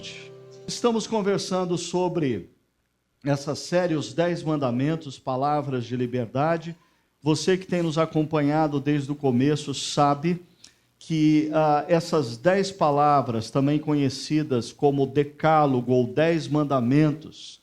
tarde. Estamos conversando sobre essa série, os 10 mandamentos, palavras de liberdade. Você que tem nos acompanhado desde o começo sabe que essas 10 palavras, também conhecidas como decálogo ou 10 mandamentos,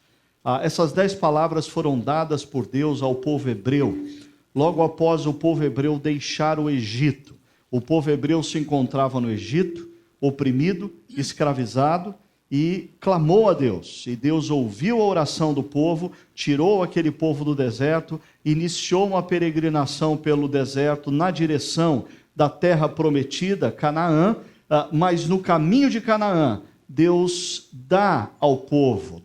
essas 10 palavras foram dadas por Deus ao povo hebreu, logo após o povo hebreu deixar o Egito. O povo hebreu se encontrava no Egito, oprimido, escravizado, e clamou a Deus. E Deus ouviu a oração do povo, tirou aquele povo do deserto, iniciou uma peregrinação pelo deserto na direção da terra prometida, Canaã, mas no caminho de Canaã, Deus dá ao povo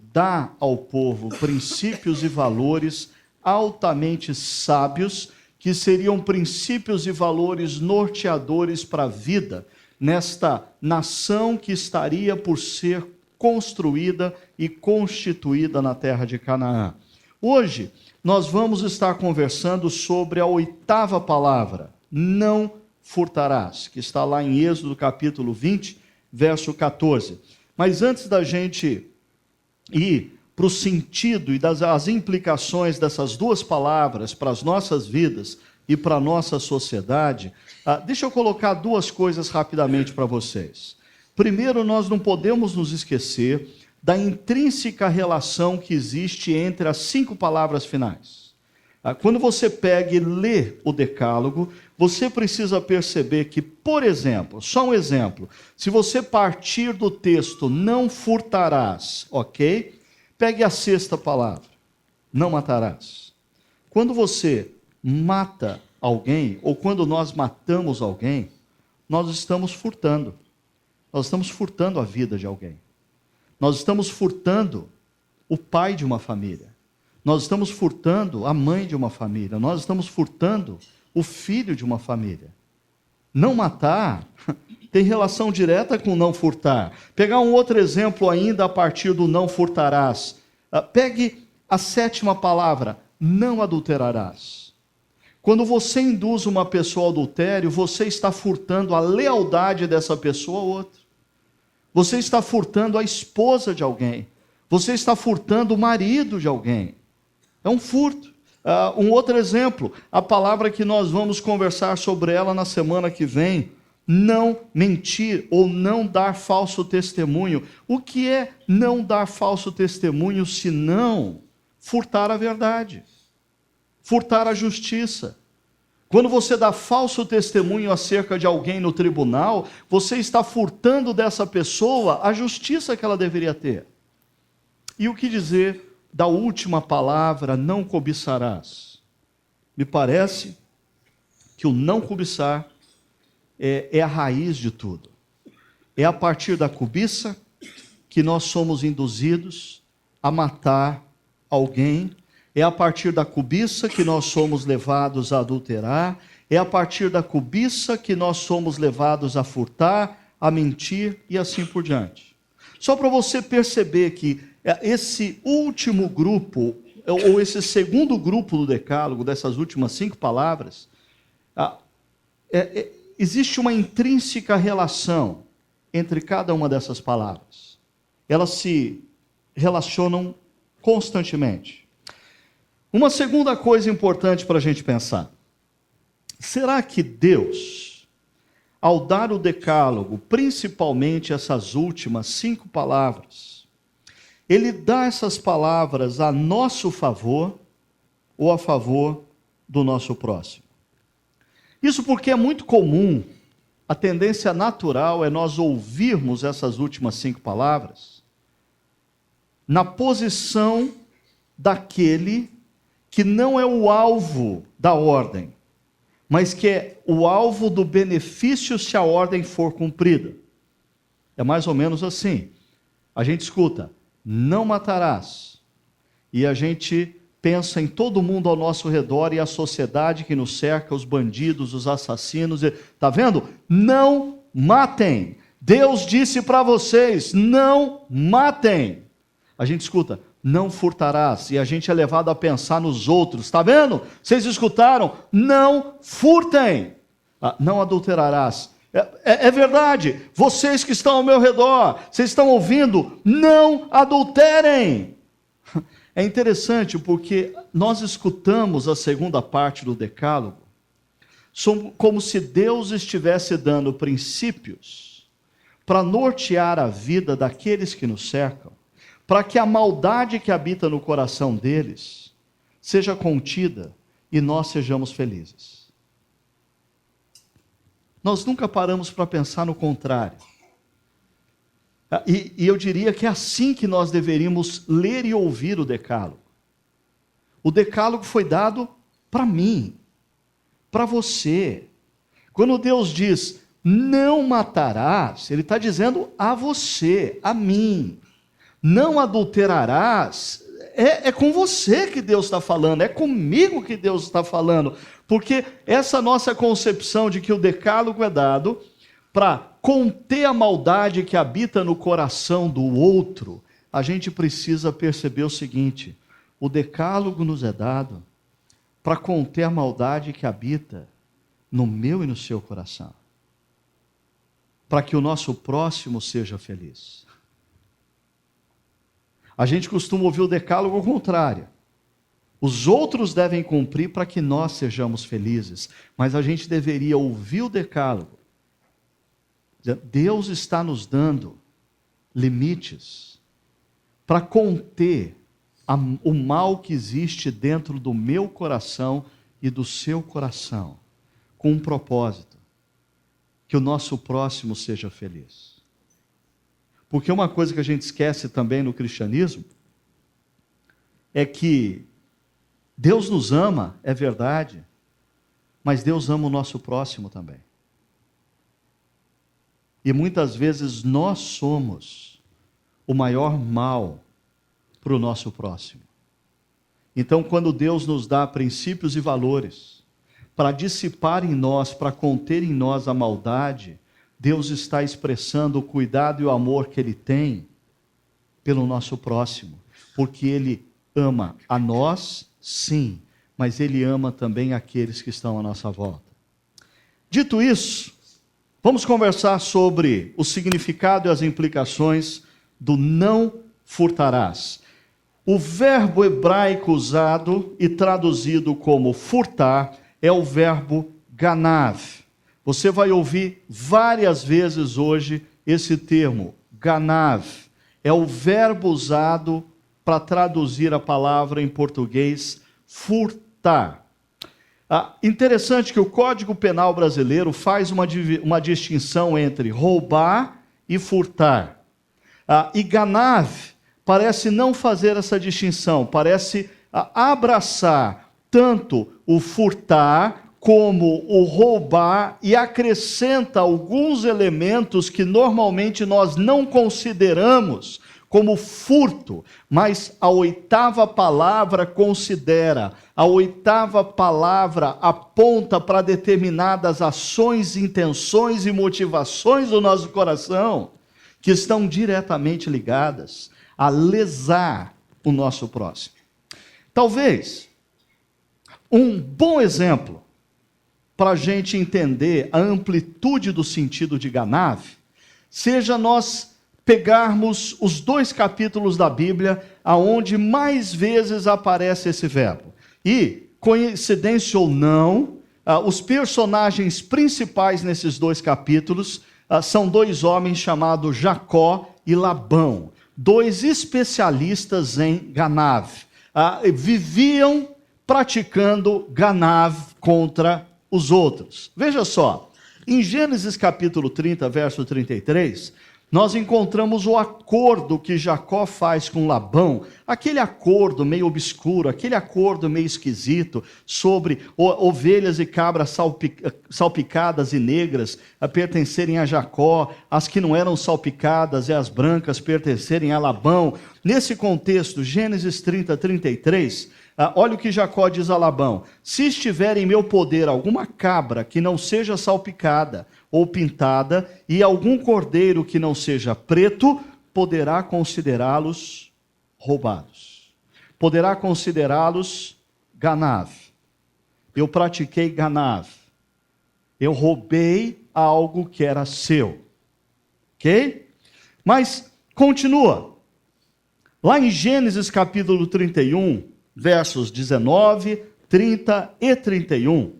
princípios e valores altamente sábios, que seriam princípios e valores norteadores para a vida, nesta nação que estaria por ser construída e constituída na terra de Canaã. Hoje, nós vamos estar conversando sobre a 8ª palavra, não furtarás, que está lá em Êxodo capítulo 20, verso 14. Mas antes da gente ir para o sentido e as implicações dessas duas palavras para as nossas vidas e para a nossa sociedade, deixa eu colocar duas coisas rapidamente para vocês. Primeiro, nós não podemos nos esquecer da intrínseca relação que existe entre as 5 palavras finais. Quando você pega e lê o decálogo, você precisa perceber que, por exemplo, só um exemplo, se você partir do texto não furtarás, ok? Pegue a 6ª palavra, não matarás. Quando você mata alguém, ou quando nós matamos alguém, nós estamos furtando. Nós estamos furtando a vida de alguém. Nós estamos furtando o pai de uma família. Nós estamos furtando a mãe de uma família. Nós estamos furtando o filho de uma família. Não matar tem relação direta com não furtar. Pegar um outro exemplo ainda a partir do não furtarás. Pegue a 7ª palavra, não adulterarás. Quando você induz uma pessoa ao adultério, você está furtando a lealdade dessa pessoa a outra. Você está furtando a esposa de alguém. Você está furtando o marido de alguém. É um furto. Um outro exemplo, a palavra que nós vamos conversar sobre ela na semana que vem, não mentir ou não dar falso testemunho. O que é não dar falso testemunho senão furtar a verdade? Furtar a justiça. Quando você dá falso testemunho acerca de alguém no tribunal, você está furtando dessa pessoa a justiça que ela deveria ter. E o que dizer da última palavra, não cobiçarás? Me parece que o não cobiçar é a raiz de tudo. É a partir da cobiça que nós somos induzidos a matar alguém. É a partir da cobiça que nós somos levados a adulterar. É a partir da cobiça que nós somos levados a furtar, a mentir e assim por diante. Só para você perceber que esse último grupo, ou esse segundo grupo do decálogo, dessas últimas 5 palavras, existe uma intrínseca relação entre cada uma dessas palavras. Elas se relacionam constantemente. Uma segunda coisa importante para a gente pensar. Será que Deus, ao dar o decálogo, principalmente essas últimas 5 palavras, Ele dá essas palavras a nosso favor ou a favor do nosso próximo? Isso porque é muito comum, a tendência natural é nós ouvirmos essas últimas 5 palavras na posição daquele que não é o alvo da ordem, mas que é o alvo do benefício se a ordem for cumprida. É mais ou menos assim. A gente escuta, não matarás, e a gente pensa em todo mundo ao nosso redor e a sociedade que nos cerca, os bandidos, os assassinos. Está vendo? Não matem. Deus disse para vocês, não matem. A gente escuta, não furtarás, e a gente é levado a pensar nos outros. Está vendo? Vocês escutaram? Não furtem. Não adulterarás. É verdade, vocês que estão ao meu redor, vocês estão ouvindo, não adulterem. É interessante porque nós escutamos a segunda parte do Decálogo como se Deus estivesse dando princípios para nortear a vida daqueles que nos cercam, para que a maldade que habita no coração deles seja contida e nós sejamos felizes. Nós nunca paramos para pensar no contrário. E eu diria que é assim que nós deveríamos ler e ouvir o Decálogo. O Decálogo foi dado para mim, para você. Quando Deus diz, não matarás, Ele está dizendo a você, a mim. Não adulterarás, é com você que Deus está falando, é comigo que Deus está falando. Porque essa nossa concepção de que o Decálogo é dado para conter a maldade que habita no coração do outro, a gente precisa perceber o seguinte: o Decálogo nos é dado para conter a maldade que habita no meu e no seu coração, para que o nosso próximo seja feliz. A gente costuma ouvir o Decálogo ao contrário. Os outros devem cumprir para que nós sejamos felizes, mas a gente deveria ouvir o Decálogo. Deus está nos dando limites para conter o mal que existe dentro do meu coração e do seu coração, com um propósito: que o nosso próximo seja feliz. Porque uma coisa que a gente esquece também no cristianismo é que Deus nos ama, é verdade, mas Deus ama o nosso próximo também. E muitas vezes nós somos o maior mal para o nosso próximo. Então, quando Deus nos dá princípios e valores para dissipar em nós, para conter em nós a maldade, Deus está expressando o cuidado e o amor que Ele tem pelo nosso próximo, porque Ele ama a nós, sim, mas Ele ama também aqueles que estão à nossa volta. Dito isso, vamos conversar sobre o significado e as implicações do não furtarás. O verbo hebraico usado e traduzido como furtar é o verbo ganav. Você vai ouvir várias vezes hoje esse termo, ganav. É o verbo usado para traduzir a palavra em português, furtar. Interessante que o Código Penal brasileiro faz uma distinção entre roubar e furtar. E ganav parece não fazer essa distinção, parece abraçar tanto o furtar como o roubar e acrescenta alguns elementos que normalmente nós não consideramos como furto, mas a oitava palavra considera, a oitava palavra aponta para determinadas ações, intenções e motivações do nosso coração que estão diretamente ligadas a lesar o nosso próximo. Talvez um bom exemplo para a gente entender a amplitude do sentido de ganav seja nós pegarmos os 2 capítulos da Bíblia aonde mais vezes aparece esse verbo. E, coincidência ou não, os personagens principais nesses 2 capítulos são 2 homens chamados Jacó e Labão, 2 especialistas em ganav. Viviam praticando ganav contra os outros. Veja só, em Gênesis capítulo 30, verso 33, nós encontramos o acordo que Jacó faz com Labão, aquele acordo meio obscuro, aquele acordo meio esquisito, sobre ovelhas e cabras salpicadas e negras pertencerem a Jacó, as que não eram salpicadas e as brancas pertencerem a Labão. Nesse contexto, Gênesis 30, 33, olha o que Jacó diz a Labão: se estiver em meu poder alguma cabra que não seja salpicada ou pintada, e algum cordeiro que não seja preto, poderá considerá-los roubados. Poderá considerá-los ganav. Eu pratiquei ganav. Eu roubei algo que era seu. Ok? Mas continua. Lá em Gênesis capítulo 31, versos 19, 30 e 31.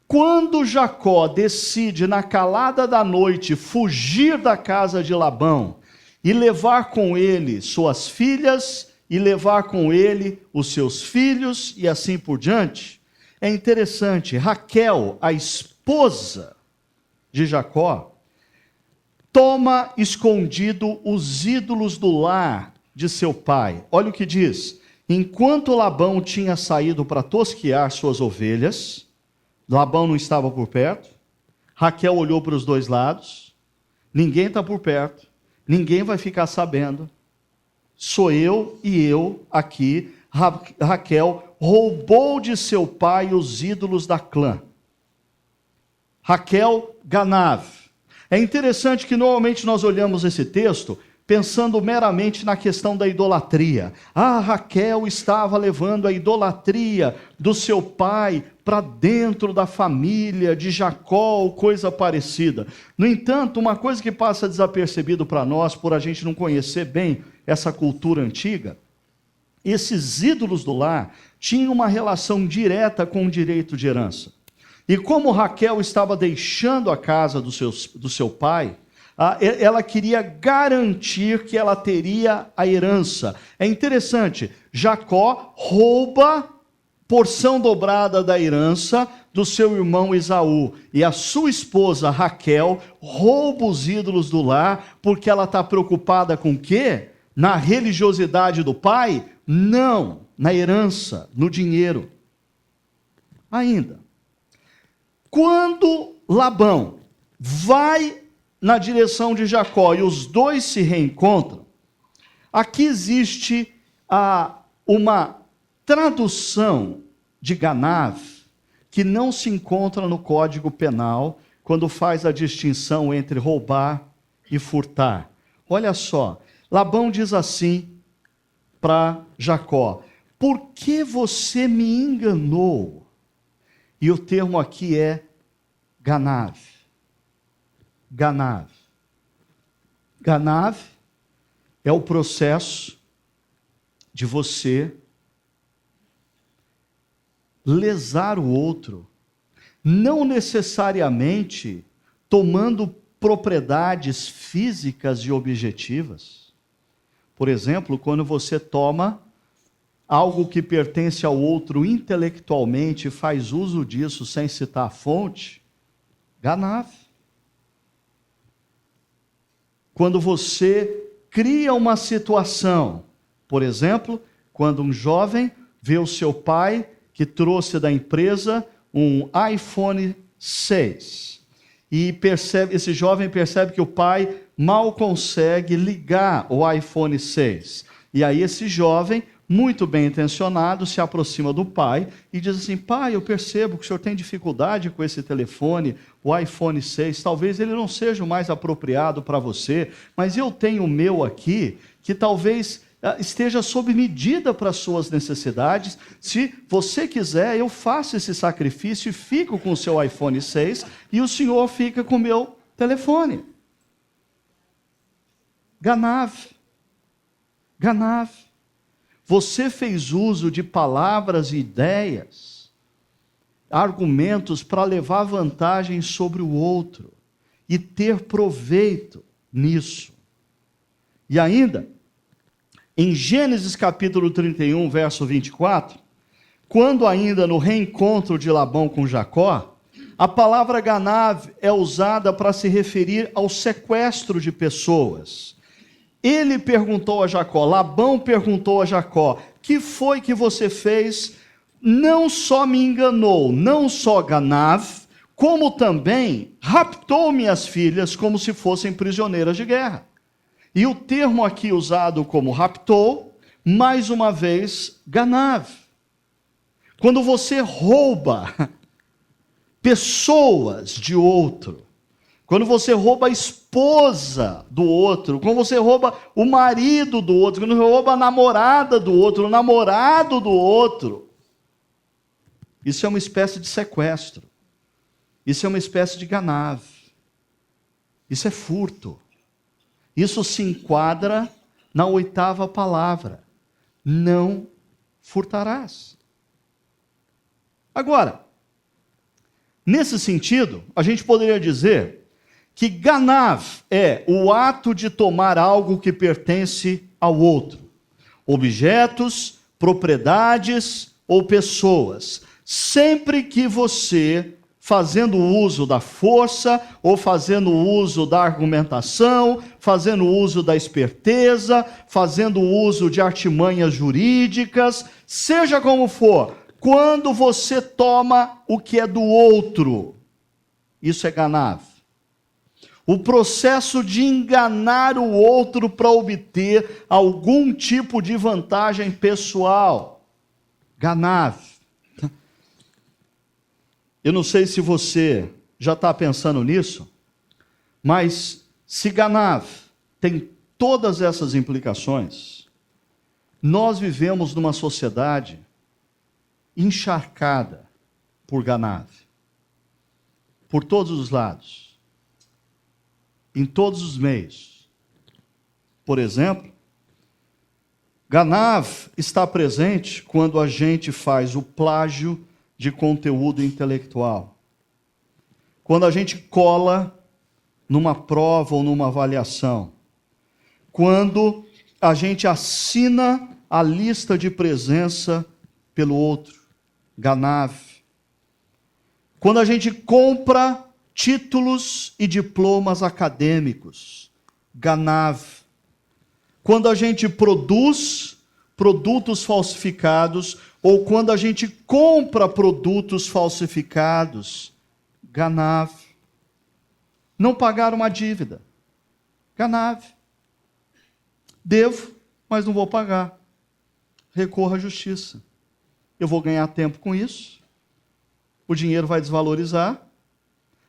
Quando Jacó decide na calada da noite fugir da casa de Labão e levar com ele suas filhas e levar com ele os seus filhos e assim por diante, é interessante, Raquel, a esposa de Jacó, toma escondido os ídolos do lar de seu pai. Olha o que diz: enquanto Labão tinha saído para tosquear suas ovelhas, Labão não estava por perto, Raquel olhou para os dois lados, ninguém está por perto, ninguém vai ficar sabendo, sou eu e eu aqui. Raquel roubou de seu pai os ídolos da clã. Raquel Ganav. É interessante que normalmente nós olhamos esse texto pensando meramente na questão da idolatria. Raquel estava levando a idolatria do seu pai para dentro da família de Jacó, ou coisa parecida. No entanto, uma coisa que passa desapercebido para nós, por a gente não conhecer bem essa cultura antiga, esses ídolos do lar tinham uma relação direta com o direito de herança. E como Raquel estava deixando a casa do seu pai, ela queria garantir que ela teria a herança. É interessante, Jacó rouba porção dobrada da herança do seu irmão Esaú. E a sua esposa Raquel rouba os ídolos do lar, porque ela está preocupada com o quê? Na religiosidade do pai? Não, na herança, no dinheiro. Ainda, quando Labão vai na direção de Jacó e os dois se reencontram, aqui existe uma tradução de Ganav que não se encontra no Código Penal quando faz a distinção entre roubar e furtar. Olha só, Labão diz assim para Jacó: por que você me enganou? E o termo aqui é Ganav. Ganav. Ganav é o processo de você lesar o outro, não necessariamente tomando propriedades físicas e objetivas. Por exemplo, quando você toma algo que pertence ao outro intelectualmente e faz uso disso sem citar a fonte, Ganav. Quando você cria uma situação, por exemplo, quando um jovem vê o seu pai que trouxe da empresa um iPhone 6 e esse jovem percebe que o pai mal consegue ligar o iPhone 6. E aí esse jovem, muito bem intencionado, se aproxima do pai e diz assim: pai, eu percebo que o senhor tem dificuldade com esse telefone, o iPhone 6, talvez ele não seja o mais apropriado para você, mas eu tenho o meu aqui, que talvez esteja sob medida para as suas necessidades. Se você quiser, eu faço esse sacrifício e fico com o seu iPhone 6 e o senhor fica com o meu telefone. Ganav. Ganav. Você fez uso de palavras e ideias, argumentos para levar vantagem sobre o outro e ter proveito nisso. E ainda, em Gênesis capítulo 31, verso 24, quando ainda no reencontro de Labão com Jacó, a palavra Ganav é usada para se referir ao sequestro de pessoas. Ele perguntou a Jacó, Labão perguntou a Jacó: que foi que você fez? Não só me enganou, não só Ganav, como também raptou minhas filhas como se fossem prisioneiras de guerra. E o termo aqui usado como raptou, mais uma vez, Ganav. Quando você rouba pessoas de outro, quando você rouba a esposa do outro, quando você rouba o marido do outro, quando você rouba a namorada do outro, o namorado do outro, isso é uma espécie de sequestro. Isso é uma espécie de Ganav. Isso é furto. Isso se enquadra na 8ª palavra. Não furtarás. Agora, nesse sentido, a gente poderia dizer que ganav é o ato de tomar algo que pertence ao outro. Objetos, propriedades ou pessoas. Sempre que você, fazendo uso da força, ou fazendo uso da argumentação, fazendo uso da esperteza, fazendo uso de artimanhas jurídicas, seja como for, quando você toma o que é do outro, isso é ganav. O processo de enganar o outro para obter algum tipo de vantagem pessoal. Ganav. Eu não sei se você já está pensando nisso, mas se ganav tem todas essas implicações, nós vivemos numa sociedade encharcada por ganav. Por todos os lados. Em todos os meios. Por exemplo, ganav está presente quando a gente faz o plágio de conteúdo intelectual. Quando a gente cola numa prova ou numa avaliação. Quando a gente assina a lista de presença pelo outro. Ganav. Quando a gente compra títulos e diplomas acadêmicos. Ganav. Quando a gente produz produtos falsificados, ou quando a gente compra produtos falsificados. Ganav. Não pagar uma dívida. Ganav. Devo, mas não vou pagar. Recorra à justiça. Eu vou ganhar tempo com isso. O dinheiro vai desvalorizar.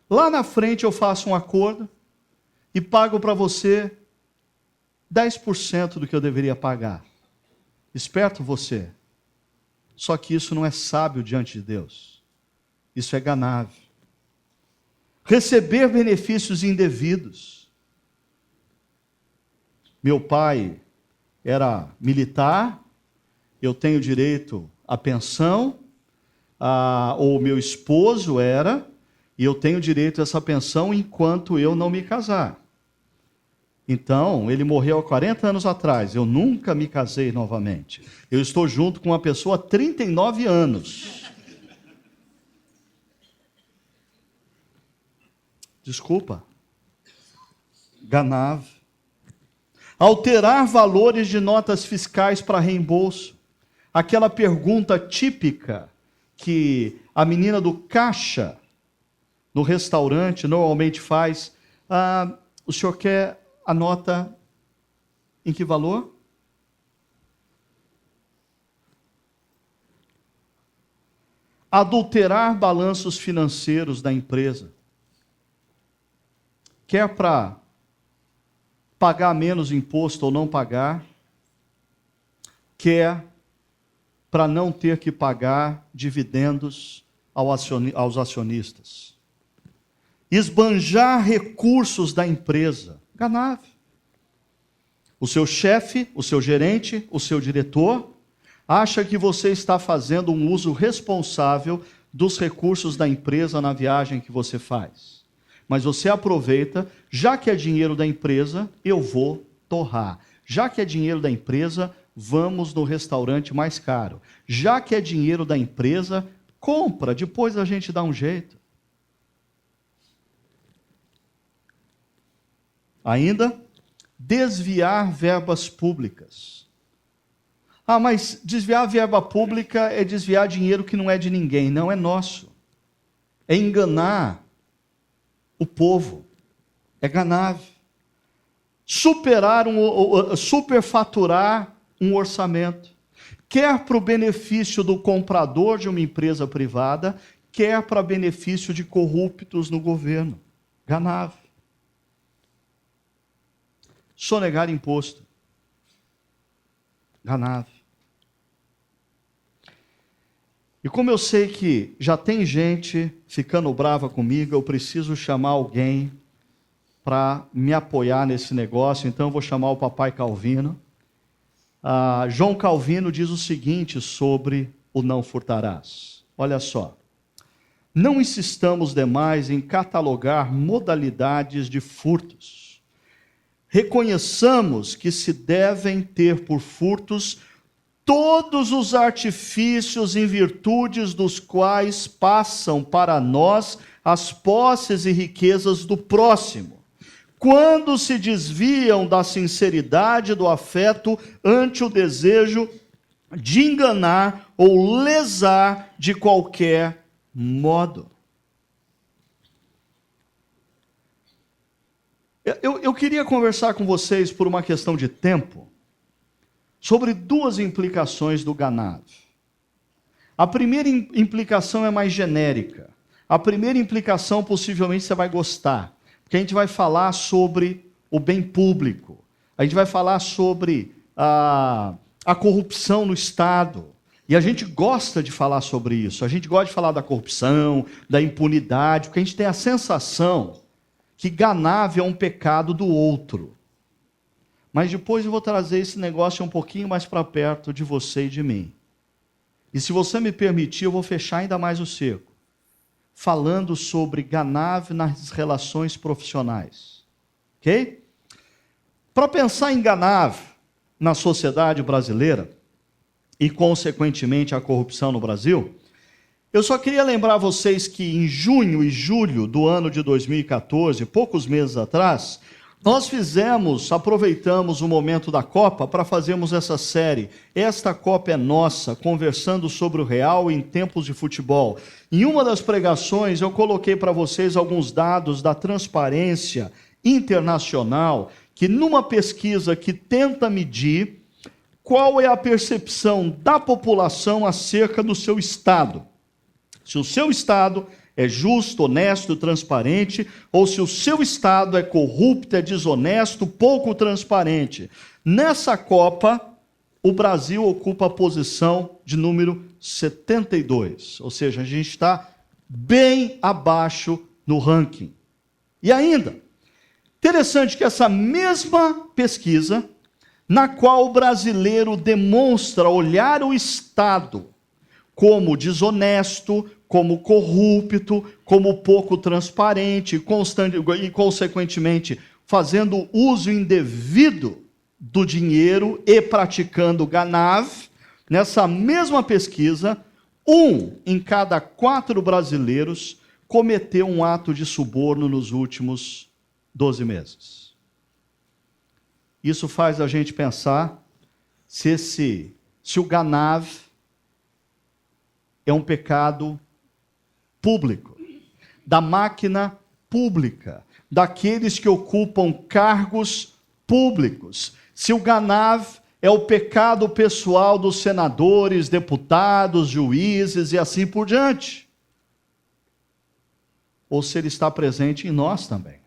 Lá na frente eu faço um acordo e pago para você 10% do que eu deveria pagar. Esperto você. Só que isso não é sábio diante de Deus. Isso é ganav. Receber benefícios indevidos. Meu pai era militar, eu tenho direito à pensão, ou meu esposo era, e eu tenho direito a essa pensão enquanto eu não me casar. Então, ele morreu há 40 anos atrás, eu nunca me casei novamente. Eu estou junto com uma pessoa há 39 anos. Desculpa. Ganav. Alterar valores de notas fiscais para reembolso. Aquela pergunta típica que a menina do caixa no restaurante normalmente faz. O senhor quer a nota em que valor? Adulterar balanços financeiros da empresa. Quer para pagar menos imposto ou não pagar? Quer para não ter que pagar dividendos aos acionistas? Esbanjar recursos da empresa. Ganav. O seu chefe, o seu gerente, o seu diretor acha que você está fazendo um uso responsável dos recursos da empresa na viagem que você faz. Mas você aproveita, já que é dinheiro da empresa, eu vou torrar. Já que é dinheiro da empresa, vamos no restaurante mais caro. Já que é dinheiro da empresa, compra, depois a gente dá um jeito. Ainda, desviar verbas públicas. Mas desviar verba pública é desviar dinheiro que não é de ninguém, não é nosso. É enganar o povo. É ganav. Superfaturar um orçamento. Quer para o benefício do comprador de uma empresa privada, quer para benefício de corruptos no governo. Ganav. Sonegar imposto. Ganav. E como eu sei que já tem gente ficando brava comigo, eu preciso chamar alguém para me apoiar nesse negócio, então eu vou chamar o papai Calvino. João Calvino diz o seguinte sobre o não furtarás. Olha só. Não insistamos demais em catalogar modalidades de furtos. Reconheçamos que se devem ter por furtos todos os artifícios em virtudes dos quais passam para nós as posses e riquezas do próximo, quando se desviam da sinceridade do afeto ante o desejo de enganar ou lesar de qualquer modo. Eu queria conversar com vocês por uma questão de tempo sobre duas implicações do Ganav. A primeira implicação é mais genérica. A primeira implicação possivelmente você vai gostar, porque a gente vai falar sobre o bem público, a gente vai falar sobre a corrupção no Estado, e a gente gosta de falar sobre isso, a gente gosta de falar da corrupção, da impunidade, porque a gente tem a sensação que Ganav é um pecado do outro. Mas depois eu vou trazer esse negócio um pouquinho mais para perto de você e de mim. E se você me permitir, eu vou fechar ainda mais o cerco, falando sobre Ganav nas relações profissionais. Ok? Para pensar em Ganav na sociedade brasileira, e consequentemente a corrupção no Brasil, eu só queria lembrar vocês que em junho e julho do ano de 2014, poucos meses atrás, nós aproveitamos o momento da Copa para fazermos essa série, Esta Copa é Nossa, conversando sobre o real em tempos de futebol. Em uma das pregações eu coloquei para vocês alguns dados da Transparência Internacional, que numa pesquisa que tenta medir qual é a percepção da população acerca do seu Estado. Se o seu Estado é justo, honesto, transparente, ou se o seu Estado é corrupto, é desonesto, pouco transparente. Nessa Copa, o Brasil ocupa a posição de número 72, ou seja, a gente está bem abaixo no ranking. E ainda, interessante que essa mesma pesquisa, na qual o brasileiro demonstra olhar o Estado como desonesto, como corrupto, como pouco transparente e, consequentemente, fazendo uso indevido do dinheiro e praticando Ganav, nessa mesma pesquisa, 1 em cada 4 brasileiros cometeu um ato de suborno nos últimos 12 meses. Isso faz a gente pensar se o Ganav é um pecado público, da máquina pública, daqueles que ocupam cargos públicos. Se o Ganav é o pecado pessoal dos senadores, deputados, juízes e assim por diante. Ou se ele está presente em nós também.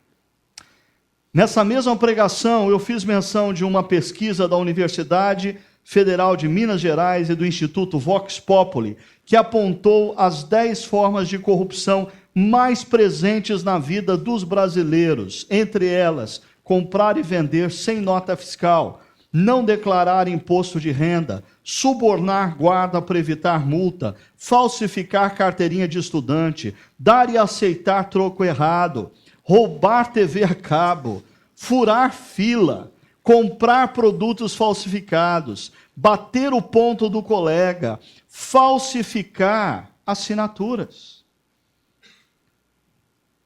Nessa mesma pregação, eu fiz menção de uma pesquisa da Universidade Federal de Minas Gerais e do Instituto Vox Populi, que apontou as 10 formas de corrupção mais presentes na vida dos brasileiros. Entre elas, comprar e vender sem nota fiscal, não declarar imposto de renda, subornar guarda para evitar multa, falsificar carteirinha de estudante, dar e aceitar troco errado, roubar TV a cabo, furar fila, comprar produtos falsificados, bater o ponto do colega, falsificar assinaturas.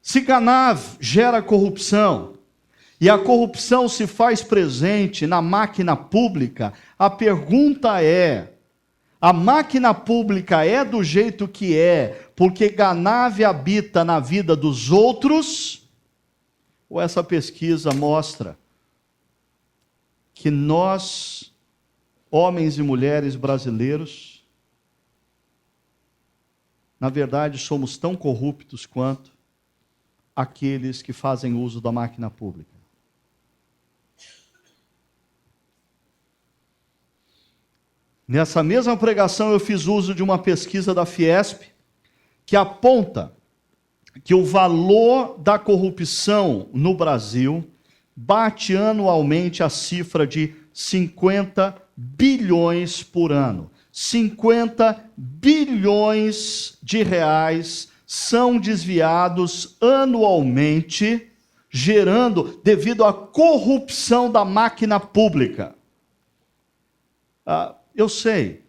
Se Ganav gera corrupção, e a corrupção se faz presente na máquina pública, a pergunta é: a máquina pública é do jeito que é porque Ganav habita na vida dos outros? Ou essa pesquisa mostra que nós, homens e mulheres brasileiros, na verdade somos tão corruptos quanto aqueles que fazem uso da máquina pública? Nessa mesma pregação eu fiz uso de uma pesquisa da Fiesp, que aponta que o valor da corrupção no Brasil bate anualmente a cifra de 50 bilhões por ano. 50 bilhões de reais são desviados anualmente, devido à corrupção da máquina pública. Eu sei,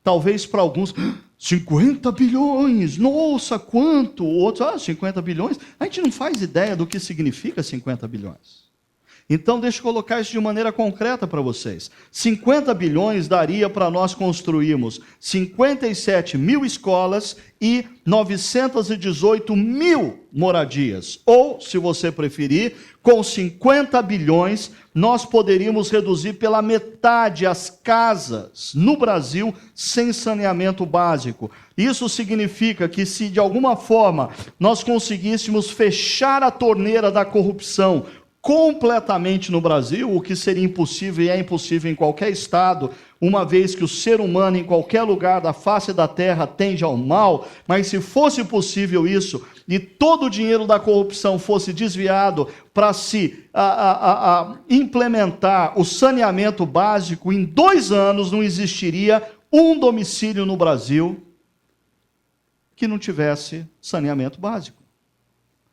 talvez para alguns, 50 bilhões, nossa, quanto? Outros, 50 bilhões, a gente não faz ideia do que significa 50 bilhões. Então, deixa eu colocar isso de maneira concreta para vocês. 50 bilhões daria para nós construirmos 57 mil escolas e 918 mil moradias. Ou, se você preferir, com 50 bilhões, nós poderíamos reduzir pela metade as casas no Brasil sem saneamento básico. Isso significa que, se de alguma forma nós conseguíssemos fechar a torneira da corrupção completamente no Brasil, o que seria impossível e é impossível em qualquer estado, uma vez que o ser humano em qualquer lugar da face da terra tende ao mal, mas se fosse possível isso, e todo o dinheiro da corrupção fosse desviado para se implementar o saneamento básico, em 2 anos não existiria um domicílio no Brasil que não tivesse saneamento básico.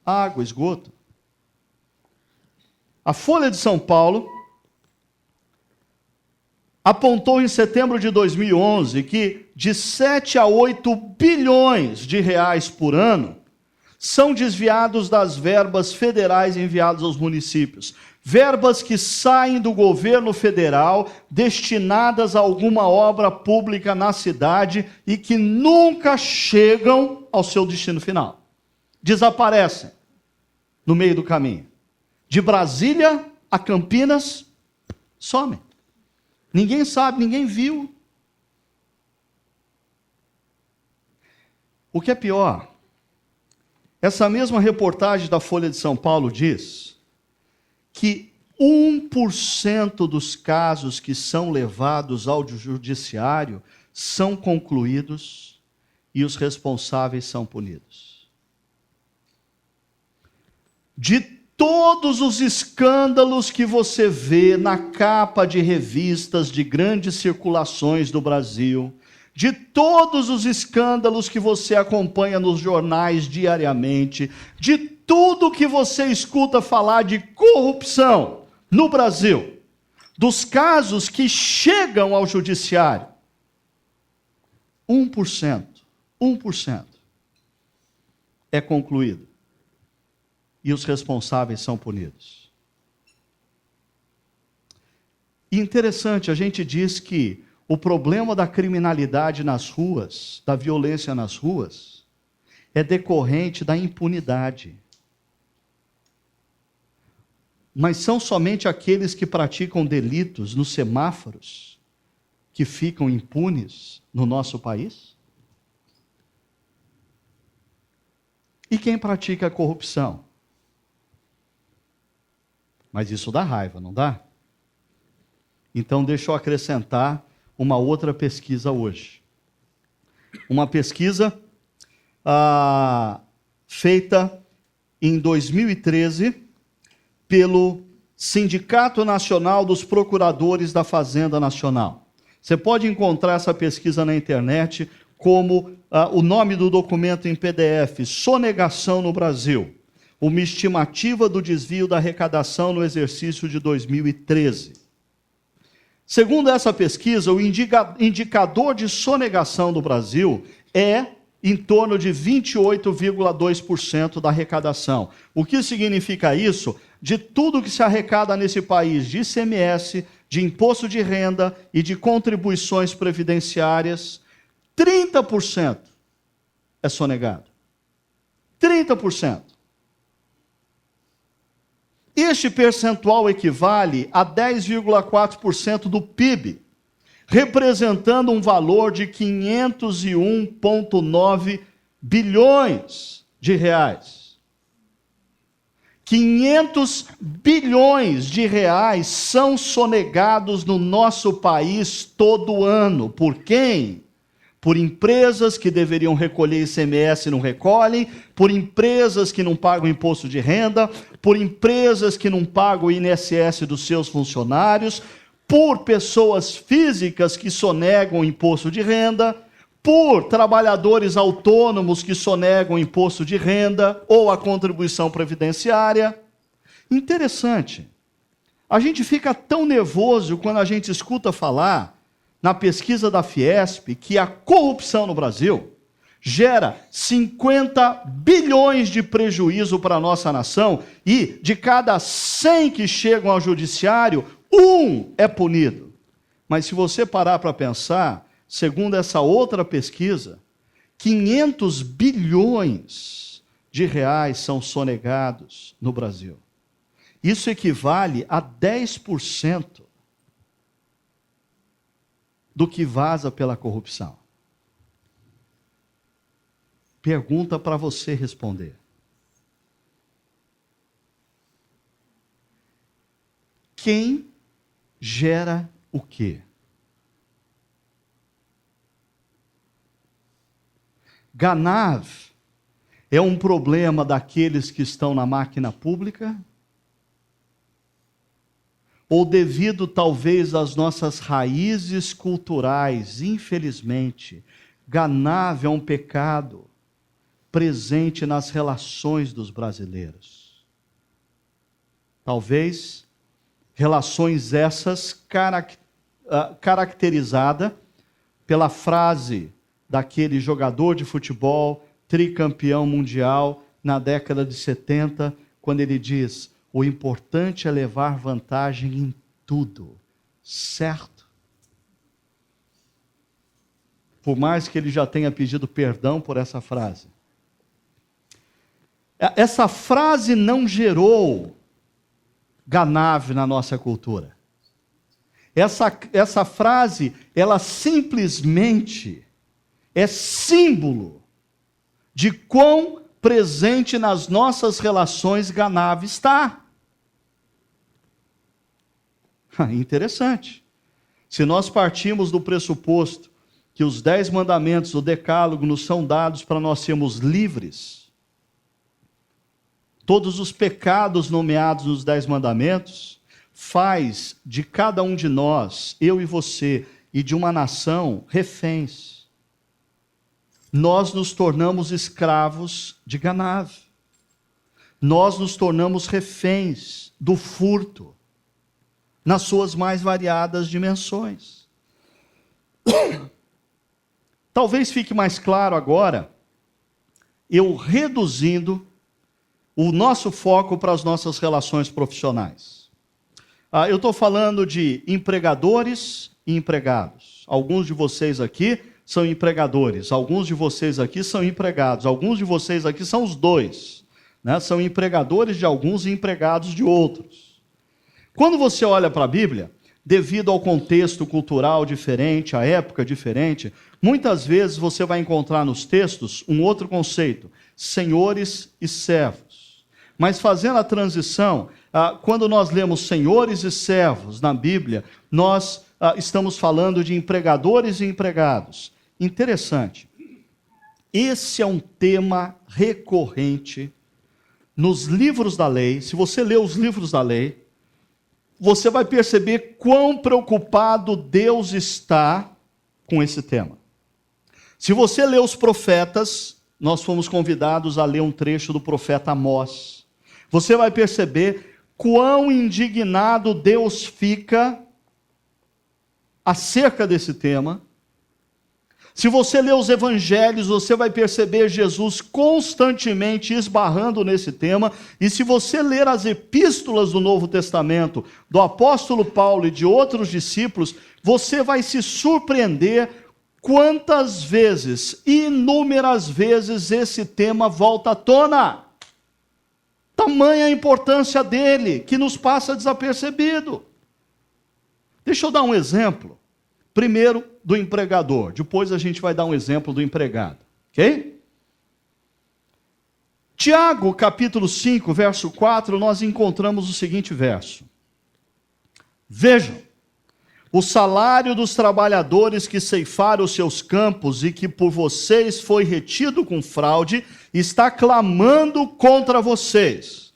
Água, esgoto. A Folha de São Paulo apontou em setembro de 2011 que de 7 a 8 bilhões de reais por ano são desviados das verbas federais enviadas aos municípios. Verbas que saem do governo federal destinadas a alguma obra pública na cidade e que nunca chegam ao seu destino final. Desaparecem no meio do caminho. De Brasília a Campinas, somem. Ninguém sabe, ninguém viu. O que é pior, essa mesma reportagem da Folha de São Paulo diz que 1% dos casos que são levados ao judiciário são concluídos e os responsáveis são punidos. De todos os escândalos que você vê na capa de revistas de grandes circulações do Brasil, de todos os escândalos que você acompanha nos jornais diariamente, de tudo que você escuta falar de corrupção no Brasil, dos casos que chegam ao judiciário, 1% é concluído. E os responsáveis são punidos. E interessante, a gente diz que o problema da criminalidade nas ruas, da violência nas ruas, é decorrente da impunidade. Mas são somente aqueles que praticam delitos nos semáforos que ficam impunes no nosso país? E quem pratica a corrupção? Mas isso dá raiva, não dá? Então, deixa eu acrescentar uma outra pesquisa hoje. Uma pesquisa feita em 2013 pelo Sindicato Nacional dos Procuradores da Fazenda Nacional. Você pode encontrar essa pesquisa na internet como o nome do documento em PDF, Sonegação no Brasil. Uma estimativa do desvio da arrecadação no exercício de 2013. Segundo essa pesquisa, o indicador de sonegação do Brasil é em torno de 28,2% da arrecadação. O que significa isso? De tudo que se arrecada nesse país, de ICMS, de imposto de renda e de contribuições previdenciárias, 30% é sonegado. 30%. Este percentual equivale a 10,4% do PIB, representando um valor de 501,9 bilhões de reais. 500 bilhões de reais são sonegados no nosso país todo ano. Por quem? por empresas que deveriam recolher ICMS e não recolhem, por empresas que não pagam imposto de renda, por empresas que não pagam o INSS dos seus funcionários, por pessoas físicas que sonegam o imposto de renda, por trabalhadores autônomos que sonegam o imposto de renda ou a contribuição previdenciária. Interessante. A gente fica tão nervoso quando a gente escuta falar na pesquisa da Fiesp que a corrupção no Brasil gera 50 bilhões de prejuízo para a nossa nação e de cada 100 que chegam ao judiciário, 1 é punido. Mas se você parar para pensar, segundo essa outra pesquisa, 500 bilhões de reais são sonegados no Brasil. Isso equivale a 10% do que vaza pela corrupção. Pergunta para você responder. Quem gera o quê? Ganav é um problema daqueles que estão na máquina pública? Ou devido talvez às nossas raízes culturais, infelizmente, Ganav é um pecado presente nas relações dos brasileiros. Talvez relações essas caracterizadas pela frase daquele jogador de futebol, tricampeão mundial, na década de 70, quando ele diz: o importante é levar vantagem em tudo, certo? Por mais que ele já tenha pedido perdão por essa frase. Essa frase não gerou Ganav na nossa cultura. Essa frase, ela simplesmente é símbolo de quão presente nas nossas relações Ganav está. Interessante. Se nós partimos do pressuposto que os 10 mandamentos do Decálogo nos são dados para nós sermos livres, todos os pecados nomeados nos 10 mandamentos faz de cada um de nós, eu e você, e de uma nação, reféns. Nós nos tornamos escravos de Ganav. Nós nos tornamos reféns do furto, nas suas mais variadas dimensões. Talvez fique mais claro agora, eu reduzindo o nosso foco para as nossas relações profissionais. Eu estou falando de empregadores e empregados. Alguns de vocês aqui são empregadores, alguns de vocês aqui são empregados, alguns de vocês aqui são os dois, né? São empregadores de alguns e empregados de outros. Quando você olha para a Bíblia, devido ao contexto cultural diferente, à época diferente, muitas vezes você vai encontrar nos textos um outro conceito, senhores e servos. Mas fazendo a transição, quando nós lemos senhores e servos na Bíblia, nós estamos falando de empregadores e empregados. Interessante. Esse é um tema recorrente nos livros da lei. Se você ler os livros da lei, você vai perceber quão preocupado Deus está com esse tema. Se você ler os profetas, nós fomos convidados a ler um trecho do profeta Amós. Você vai perceber quão indignado Deus fica acerca desse tema. Se você ler os evangelhos, você vai perceber Jesus constantemente esbarrando nesse tema. E se você ler as epístolas do Novo Testamento, do apóstolo Paulo e de outros discípulos, você vai se surpreender quantas vezes, inúmeras vezes, esse tema volta à tona. Tamanha a importância dele, que nos passa desapercebido. Deixa eu dar um exemplo. Primeiro, do empregador. Depois a gente vai dar um exemplo do empregado. Ok? Tiago, capítulo 5, verso 4, nós encontramos o seguinte verso. Vejam, O salário dos trabalhadores que ceifaram os seus campos e que por vocês foi retido com fraude, está clamando contra vocês.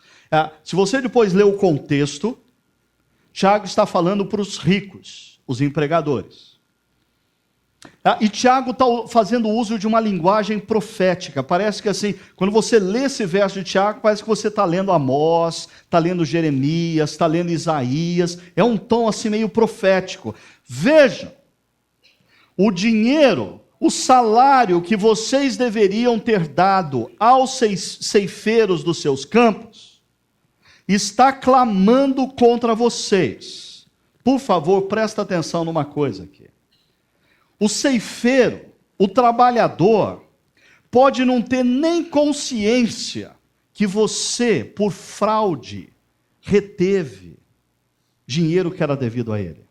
Se você depois ler o contexto, Tiago está falando para os ricos, os empregadores. E Tiago está fazendo uso de uma linguagem profética. Parece que assim, quando você lê esse verso de Tiago, parece que você está lendo Amós, está lendo Jeremias, está lendo Isaías. É um tom assim meio profético. Vejam, o dinheiro, o salário que vocês deveriam ter dado aos ceifeiros dos seus campos, está clamando contra vocês. Por favor, presta atenção numa coisa aqui. O ceifeiro, o trabalhador, pode não ter nem consciência que você, por fraude, reteve dinheiro que era devido a ele.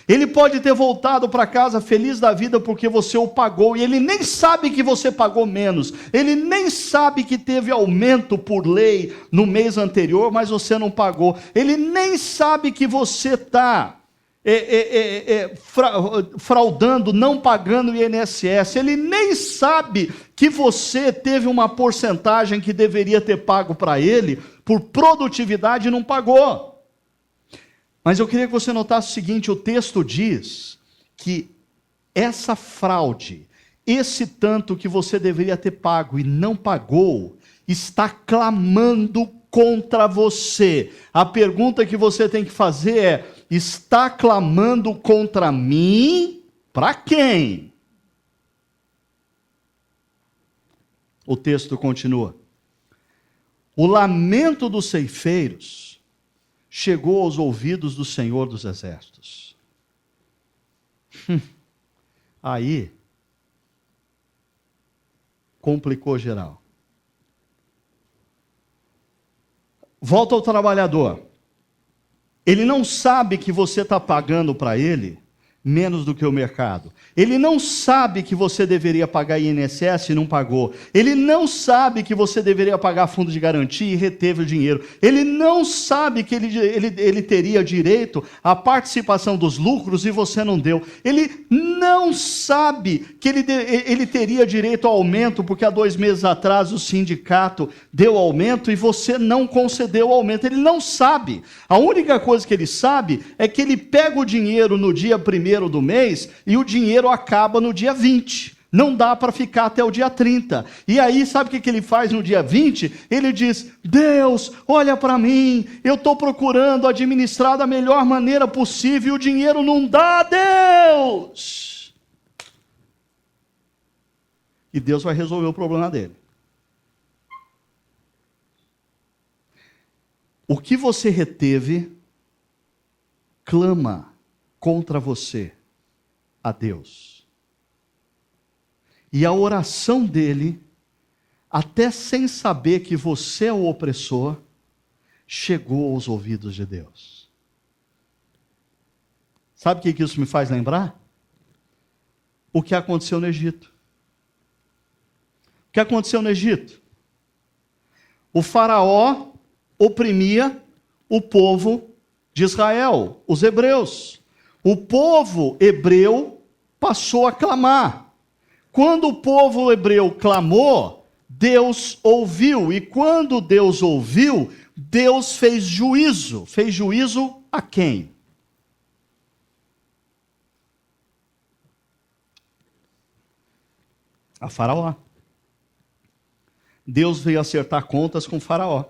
Ele pode ter voltado para casa feliz da vida porque você o pagou, e ele nem sabe que você pagou menos, ele nem sabe que teve aumento por lei no mês anterior, mas você não pagou, ele nem sabe que você está fraudando, não pagando o INSS, ele nem sabe que você teve uma porcentagem que deveria ter pago para ele, por produtividade e não pagou. Mas eu queria que você notasse o seguinte, o texto diz que essa fraude, esse tanto que você deveria ter pago e não pagou, está clamando contra você. A pergunta que você tem que fazer é: está clamando contra mim? Para quem? O texto continua. O lamento dos ceifeiros chegou aos ouvidos do Senhor dos Exércitos. Aí, complicou geral. Volta ao trabalhador. Ele não sabe que você está pagando para ele menos do que o mercado. Ele não sabe que você deveria pagar INSS e não pagou. Ele não sabe que você deveria pagar fundo de garantia e reteve o dinheiro. Ele não sabe que ele teria direito à participação dos lucros e você não deu. Ele não sabe que ele teria direito ao aumento, porque há 2 meses atrás o sindicato deu aumento e você não concedeu o aumento. Ele não sabe. A única coisa que ele sabe é que ele pega o dinheiro no dia 1º do mês e o dinheiro acaba no dia 20. Não dá para ficar até o dia 30. E aí, sabe o que ele faz no dia 20? Ele diz: Deus, olha para mim, eu estou procurando administrar da melhor maneira possível e o dinheiro não dá, Deus. E Deus vai resolver o problema dele. O que você reteve, clama contra você a Deus. E a oração dele, até sem saber que você é o opressor, chegou aos ouvidos de Deus. Sabe o que isso me faz lembrar? O que aconteceu no Egito. O que aconteceu no Egito? O faraó oprimia o povo de Israel, os hebreus. O povo hebreu passou a clamar. Quando o povo hebreu clamou, Deus ouviu. E quando Deus ouviu, Deus fez juízo. Fez juízo a quem? A Faraó. Deus veio acertar contas com Faraó.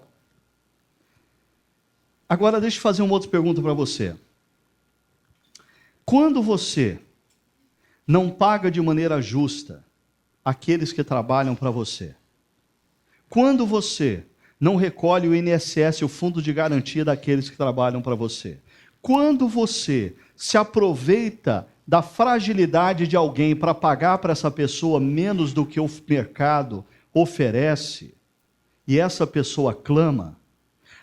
Agora deixa eu fazer uma outra pergunta para você. Quando você não paga de maneira justa aqueles que trabalham para você, quando você não recolhe o INSS, o fundo de garantia daqueles que trabalham para você, quando você se aproveita da fragilidade de alguém para pagar para essa pessoa menos do que o mercado oferece, e essa pessoa clama,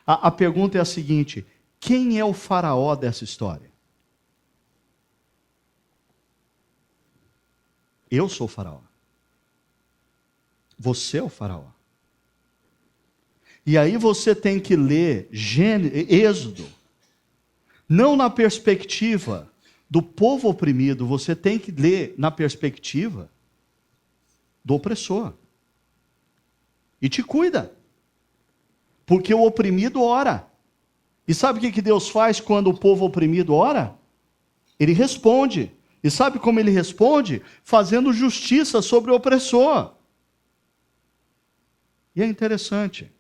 a pergunta é a seguinte: quem é o faraó dessa história? Eu sou o faraó. Você é o faraó. E aí você tem que ler Êxodo, não na perspectiva do povo oprimido, você tem que ler na perspectiva do opressor. E te cuida. Porque o oprimido ora. E sabe o que Deus faz quando o povo oprimido ora? Ele responde. E sabe como ele responde? Fazendo justiça sobre o opressor. E é interessante.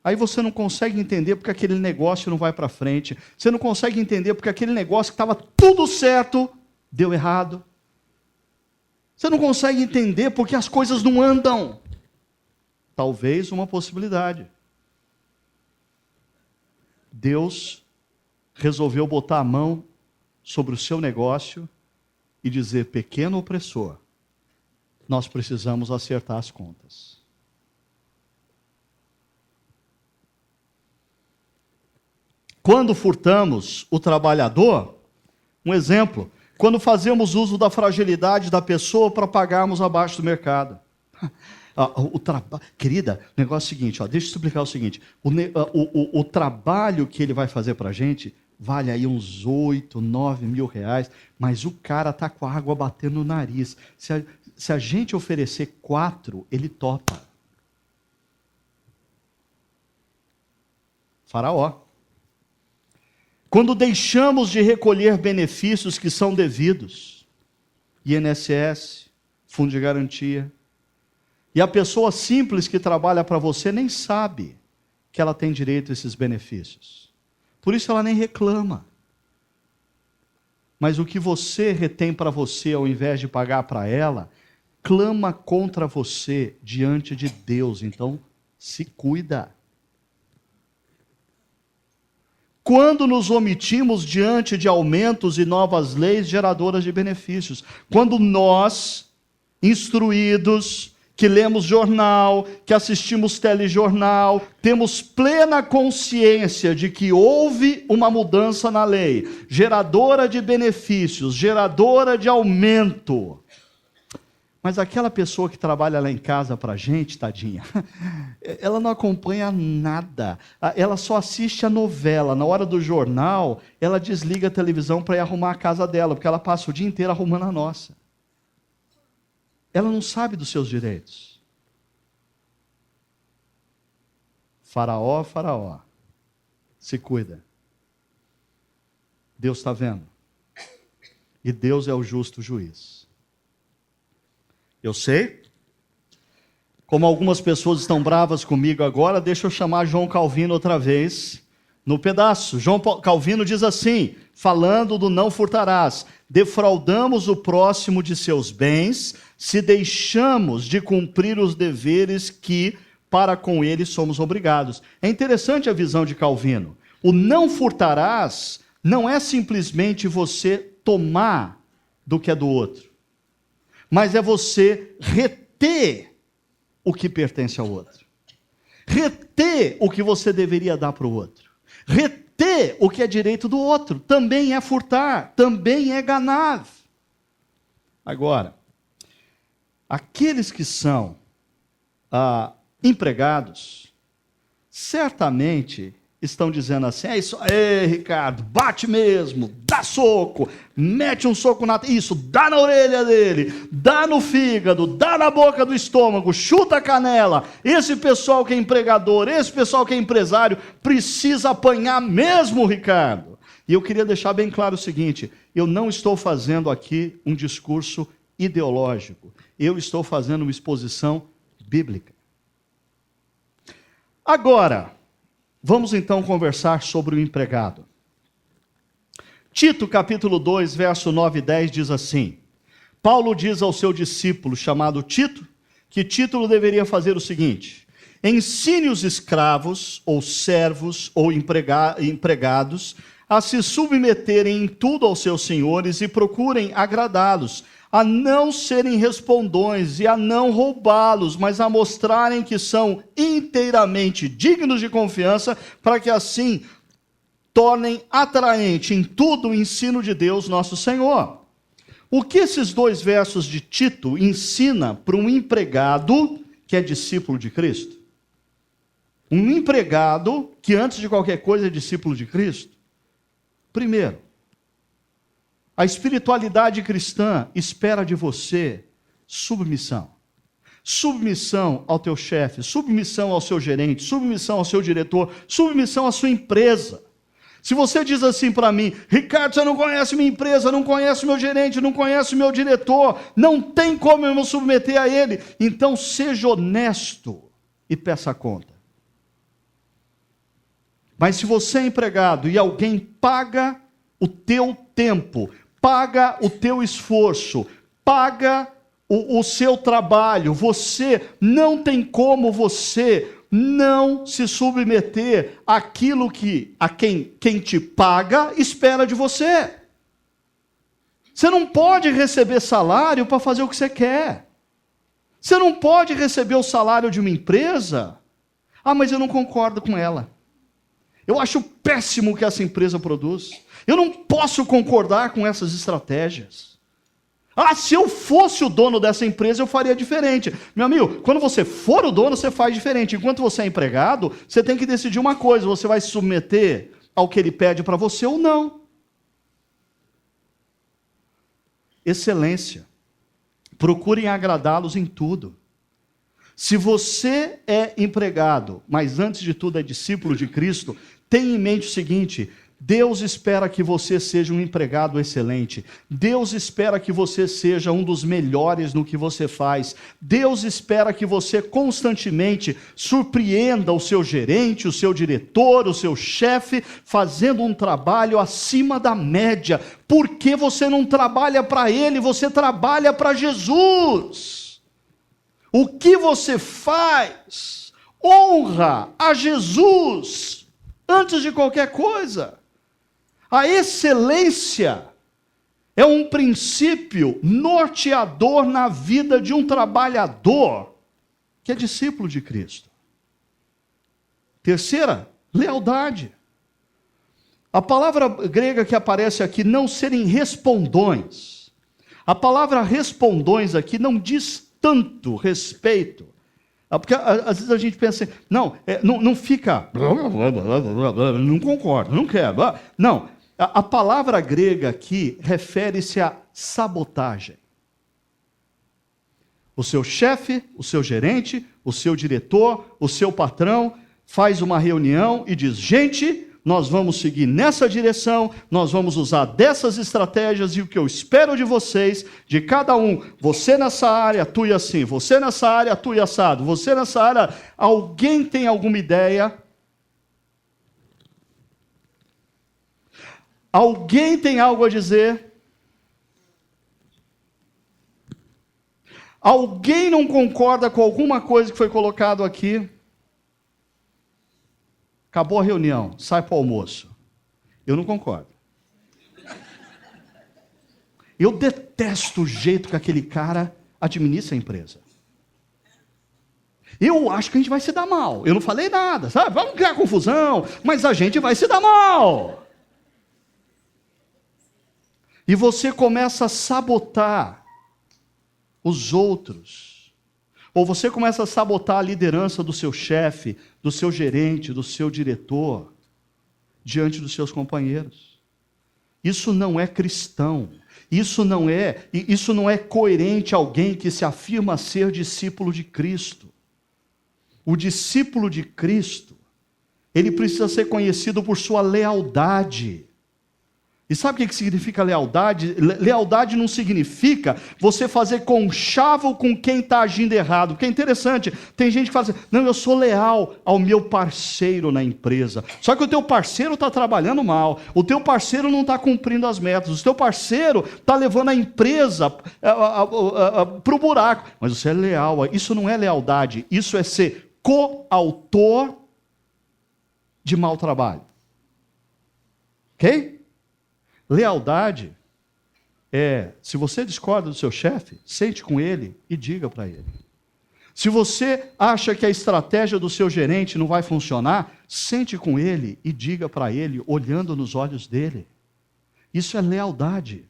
Aí você não consegue entender porque aquele negócio não vai para frente. Você não consegue entender porque aquele negócio que estava tudo certo, deu errado. Você não consegue entender porque as coisas não andam. Talvez uma possibilidade. Deus resolveu botar a mão sobre o seu negócio e dizer: pequeno opressor, nós precisamos acertar as contas. Quando furtamos o trabalhador, um exemplo, quando fazemos uso da fragilidade da pessoa para pagarmos abaixo do mercado. Querida, o negócio é o seguinte, deixa eu explicar o seguinte, o trabalho que ele vai fazer para a gente vale aí uns 8, 9 mil reais, mas o cara está com a água batendo no nariz. Se a gente oferecer 4, ele topa. Faraó. Quando deixamos de recolher benefícios que são devidos, INSS, Fundo de Garantia, e a pessoa simples que trabalha para você nem sabe que ela tem direito a esses benefícios. Por isso ela nem reclama. Mas o que você retém para você, ao invés de pagar para ela, clama contra você diante de Deus. Então, se cuida. Quando nos omitimos diante de aumentos e novas leis geradoras de benefícios, quando nós, instruídos, que lemos jornal, que assistimos telejornal, temos plena consciência de que houve uma mudança na lei, geradora de benefícios, geradora de aumento. Mas aquela pessoa que trabalha lá em casa para a gente, tadinha, ela não acompanha nada. Ela só assiste a novela. Na hora do jornal, ela desliga a televisão para ir arrumar a casa dela, porque ela passa o dia inteiro arrumando a nossa. Ela não sabe dos seus direitos. Faraó, Faraó, se cuida. Deus está vendo. E Deus é o justo juiz. Eu sei. Como algumas pessoas estão bravas comigo agora, deixa eu chamar João Calvino outra vez no pedaço. João Calvino diz assim, falando do não furtarás: defraudamos o próximo de seus bens, se deixamos de cumprir os deveres que para com ele somos obrigados. É interessante a visão de Calvino. O não furtarás não é simplesmente você tomar do que é do outro, mas é você reter o que pertence ao outro. Reter o que você deveria dar para o outro. Reter o que é direito do outro. Também é furtar, também é ganar. Agora, aqueles que são empregados, certamente estão dizendo assim: é isso aí, Ricardo, bate mesmo, dá soco, mete um soco isso, dá na orelha dele, dá no fígado, dá na boca do estômago, chuta a canela. Esse pessoal que é empregador, esse pessoal que é empresário, precisa apanhar mesmo, Ricardo. E eu queria deixar bem claro o seguinte: eu não estou fazendo aqui um discurso ideológico, eu estou fazendo uma exposição bíblica. Agora, vamos então conversar sobre o empregado. Tito capítulo 2, verso 9 e 10 diz assim: Paulo diz ao seu discípulo chamado Tito, que Tito deveria fazer o seguinte: ensine os escravos, ou servos, ou empregados, a se submeterem em tudo aos seus senhores e procurem agradá-los, a não serem respondões e a não roubá-los, mas a mostrarem que são inteiramente dignos de confiança, para que assim tornem atraente em tudo o ensino de Deus nosso Senhor. O que esses dois versos de Tito ensina para um empregado que é discípulo de Cristo? Um empregado que antes de qualquer coisa é discípulo de Cristo? Primeiro, A espiritualidade cristã espera de você submissão. Submissão ao teu chefe, submissão ao seu gerente, submissão ao seu diretor, submissão à sua empresa. Se você diz assim para mim, Ricardo, você não conhece minha empresa, não conhece meu gerente, não conhece meu diretor, não tem como eu me submeter a ele, então seja honesto e peça conta. Mas se você é empregado e alguém paga o teu tempo, paga o teu esforço, paga o seu trabalho, você não tem como você não se submeter àquilo que quem te paga espera de você. Você não pode receber salário para fazer o que você quer. Você não pode receber o salário de uma empresa. Ah, mas eu não concordo com ela. Eu acho péssimo o que essa empresa produz. Eu não posso concordar com essas estratégias. Ah, se eu fosse o dono dessa empresa, eu faria diferente. Meu amigo, quando você for o dono, você faz diferente. Enquanto você é empregado, você tem que decidir uma coisa: você vai se submeter ao que ele pede para você ou não. Excelência. Procurem agradá-los em tudo. Se você é empregado, mas antes de tudo é discípulo de Cristo, tenha em mente o seguinte: Deus espera que você seja um empregado excelente. Deus espera que você seja um dos melhores no que você faz. Deus espera que você constantemente surpreenda o seu gerente, o seu diretor, o seu chefe, fazendo um trabalho acima da média. Porque você não trabalha para ele, você trabalha para Jesus. O que você faz honra a Jesus antes de qualquer coisa. A excelência é um princípio norteador na vida de um trabalhador que é discípulo de Cristo. Terceira, lealdade. A palavra grega que aparece aqui, não serem respondões. A palavra respondões aqui não diz tanto respeito. Porque às vezes a gente pensa assim, não fica, não concordo, não quero. Não, a palavra grega aqui refere-se a sabotagem. O seu chefe, o seu gerente, o seu diretor, o seu patrão faz uma reunião e diz: gente, nós vamos seguir nessa direção, nós vamos usar dessas estratégias e o que eu espero de vocês, de cada um, você nessa área, atue assim, você nessa área, atue assado, você nessa área, alguém tem alguma ideia? Alguém tem algo a dizer? Alguém não concorda com alguma coisa que foi colocado aqui? Acabou a reunião, sai para o almoço. Eu não concordo. Eu detesto o jeito que aquele cara administra a empresa. Eu acho que a gente vai se dar mal. Eu não falei nada, sabe? Vamos criar confusão, mas a gente vai se dar mal. E você começa a sabotar os outros. Ou você começa a sabotar a liderança do seu chefe, do seu gerente, do seu diretor, diante dos seus companheiros. Isso não é cristão. Isso não é coerente a alguém que se afirma ser discípulo de Cristo. O discípulo de Cristo, ele precisa ser conhecido por sua lealdade. E sabe o que significa lealdade? Lealdade não significa você fazer conchavo com quem está agindo errado. Porque é interessante, tem gente que fala assim, não, eu sou leal ao meu parceiro na empresa. Só que o teu parceiro está trabalhando mal, o teu parceiro não está cumprindo as metas, o teu parceiro está levando a empresa para o buraco. Mas você é leal, isso não é lealdade, isso é ser coautor de mau trabalho. Ok? Lealdade é, se você discorda do seu chefe, sente com ele e diga para ele. Se você acha que a estratégia do seu gerente não vai funcionar, sente com ele e diga para ele, olhando nos olhos dele. Isso é lealdade.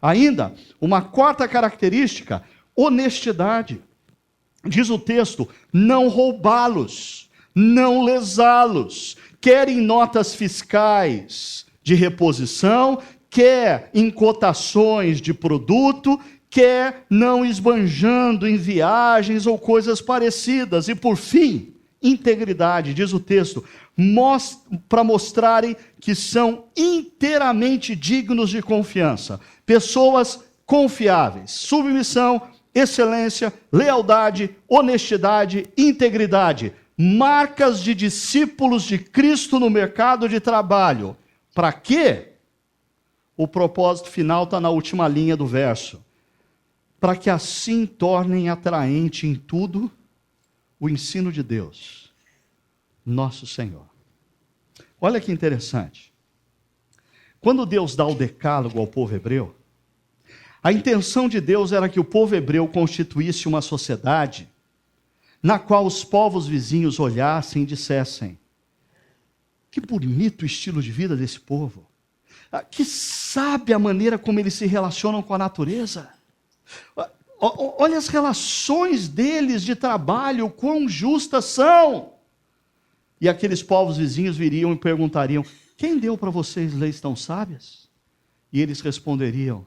Ainda, uma quarta característica, honestidade. Diz o texto, não roubá-los, não lesá-los, querem notas fiscais de reposição, quer em cotações de produto, quer não esbanjando em viagens ou coisas parecidas. E por fim, integridade, diz o texto, para mostrarem que são inteiramente dignos de confiança. Pessoas confiáveis, submissão, excelência, lealdade, honestidade, integridade. Marcas de discípulos de Cristo no mercado de trabalho. Para quê? O propósito final está na última linha do verso. Para que assim tornem atraente em tudo o ensino de Deus, nosso Senhor. Olha que interessante. Quando Deus dá o decálogo ao povo hebreu, a intenção de Deus era que o povo hebreu constituísse uma sociedade na qual os povos vizinhos olhassem e dissessem: que bonito o estilo de vida desse povo, que sabe a maneira como eles se relacionam com a natureza. Olha as relações deles de trabalho, quão justas são. E aqueles povos vizinhos viriam e perguntariam: quem deu para vocês leis tão sábias? E eles responderiam: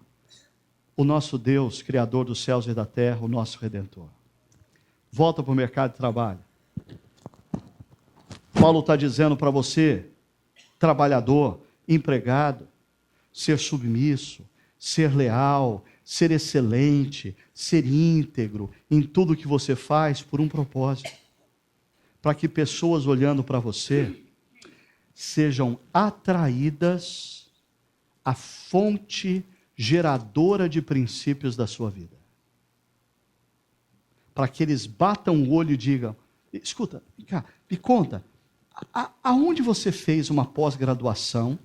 o nosso Deus, Criador dos céus e da terra, o nosso Redentor. Volta para o mercado de trabalho. Paulo está dizendo para você, trabalhador, empregado, ser submisso, ser leal, ser excelente, ser íntegro em tudo que você faz por um propósito. Para que pessoas olhando para você sejam atraídas à fonte geradora de princípios da sua vida. Para que eles batam o olho e digam: escuta, vem cá, me conta, aonde você fez uma pós-graduação?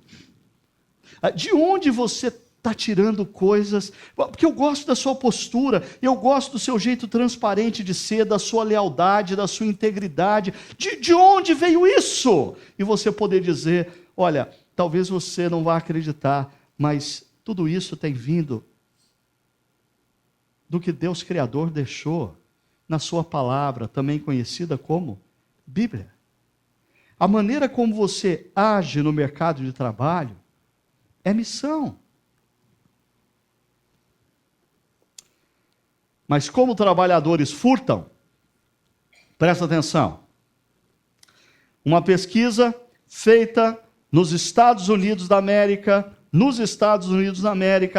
De onde você está tirando coisas? Porque eu gosto da sua postura, eu gosto do seu jeito transparente de ser, da sua lealdade, da sua integridade. De onde veio isso? E você poder dizer: olha, talvez você não vá acreditar, mas tudo isso tem vindo do que Deus Criador deixou na sua palavra, também conhecida como Bíblia. A maneira como você age no mercado de trabalho é missão. Mas como trabalhadores furtam, presta atenção. Uma pesquisa feita nos Estados Unidos da América,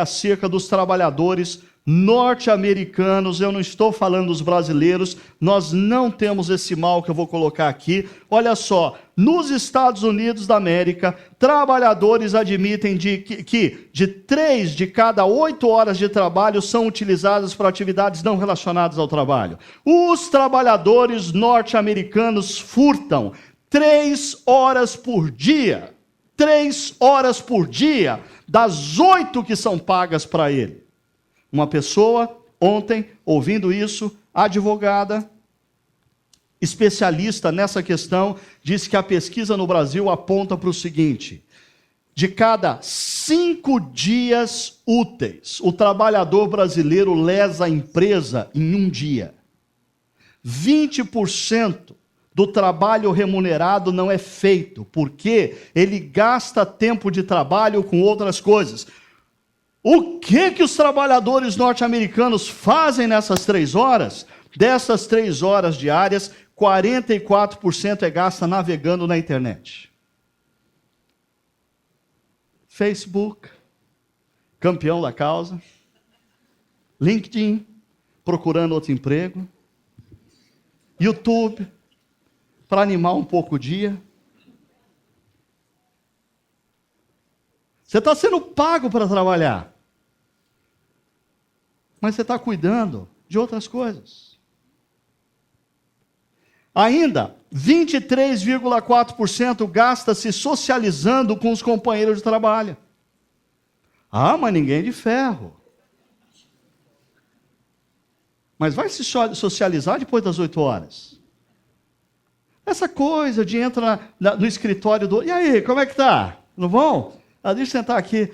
acerca dos trabalhadores norte-americanos, eu não estou falando dos brasileiros, nós não temos esse mal que eu vou colocar aqui. Olha só, nos Estados Unidos da América, trabalhadores admitem que de 3 de cada 8 horas de trabalho são utilizadas para atividades não relacionadas ao trabalho. Os trabalhadores norte-americanos furtam 3 horas por dia. 3 horas por dia, das 8 que são pagas para ele. Uma pessoa, ontem, ouvindo isso, advogada, especialista nessa questão, disse que a pesquisa no Brasil aponta para o seguinte: de cada 5 dias úteis, o trabalhador brasileiro lesa a empresa em um dia. 20% do trabalho remunerado não é feito, porque ele gasta tempo de trabalho com outras coisas. O que os trabalhadores norte-americanos fazem nessas 3 horas? Dessas 3 horas diárias, 44% é gasta navegando na internet. Facebook, campeão da causa. LinkedIn, procurando outro emprego. YouTube, para animar um pouco o dia. Você está sendo pago para trabalhar, mas você está cuidando de outras coisas. Ainda, 23,4% gasta-se socializando com os companheiros de trabalho. Ah, mas ninguém é de ferro. Mas vai se socializar depois das 8 horas. Essa coisa de entrar no escritório do... E aí, como é que tá? Não bom? Deixa eu sentar aqui.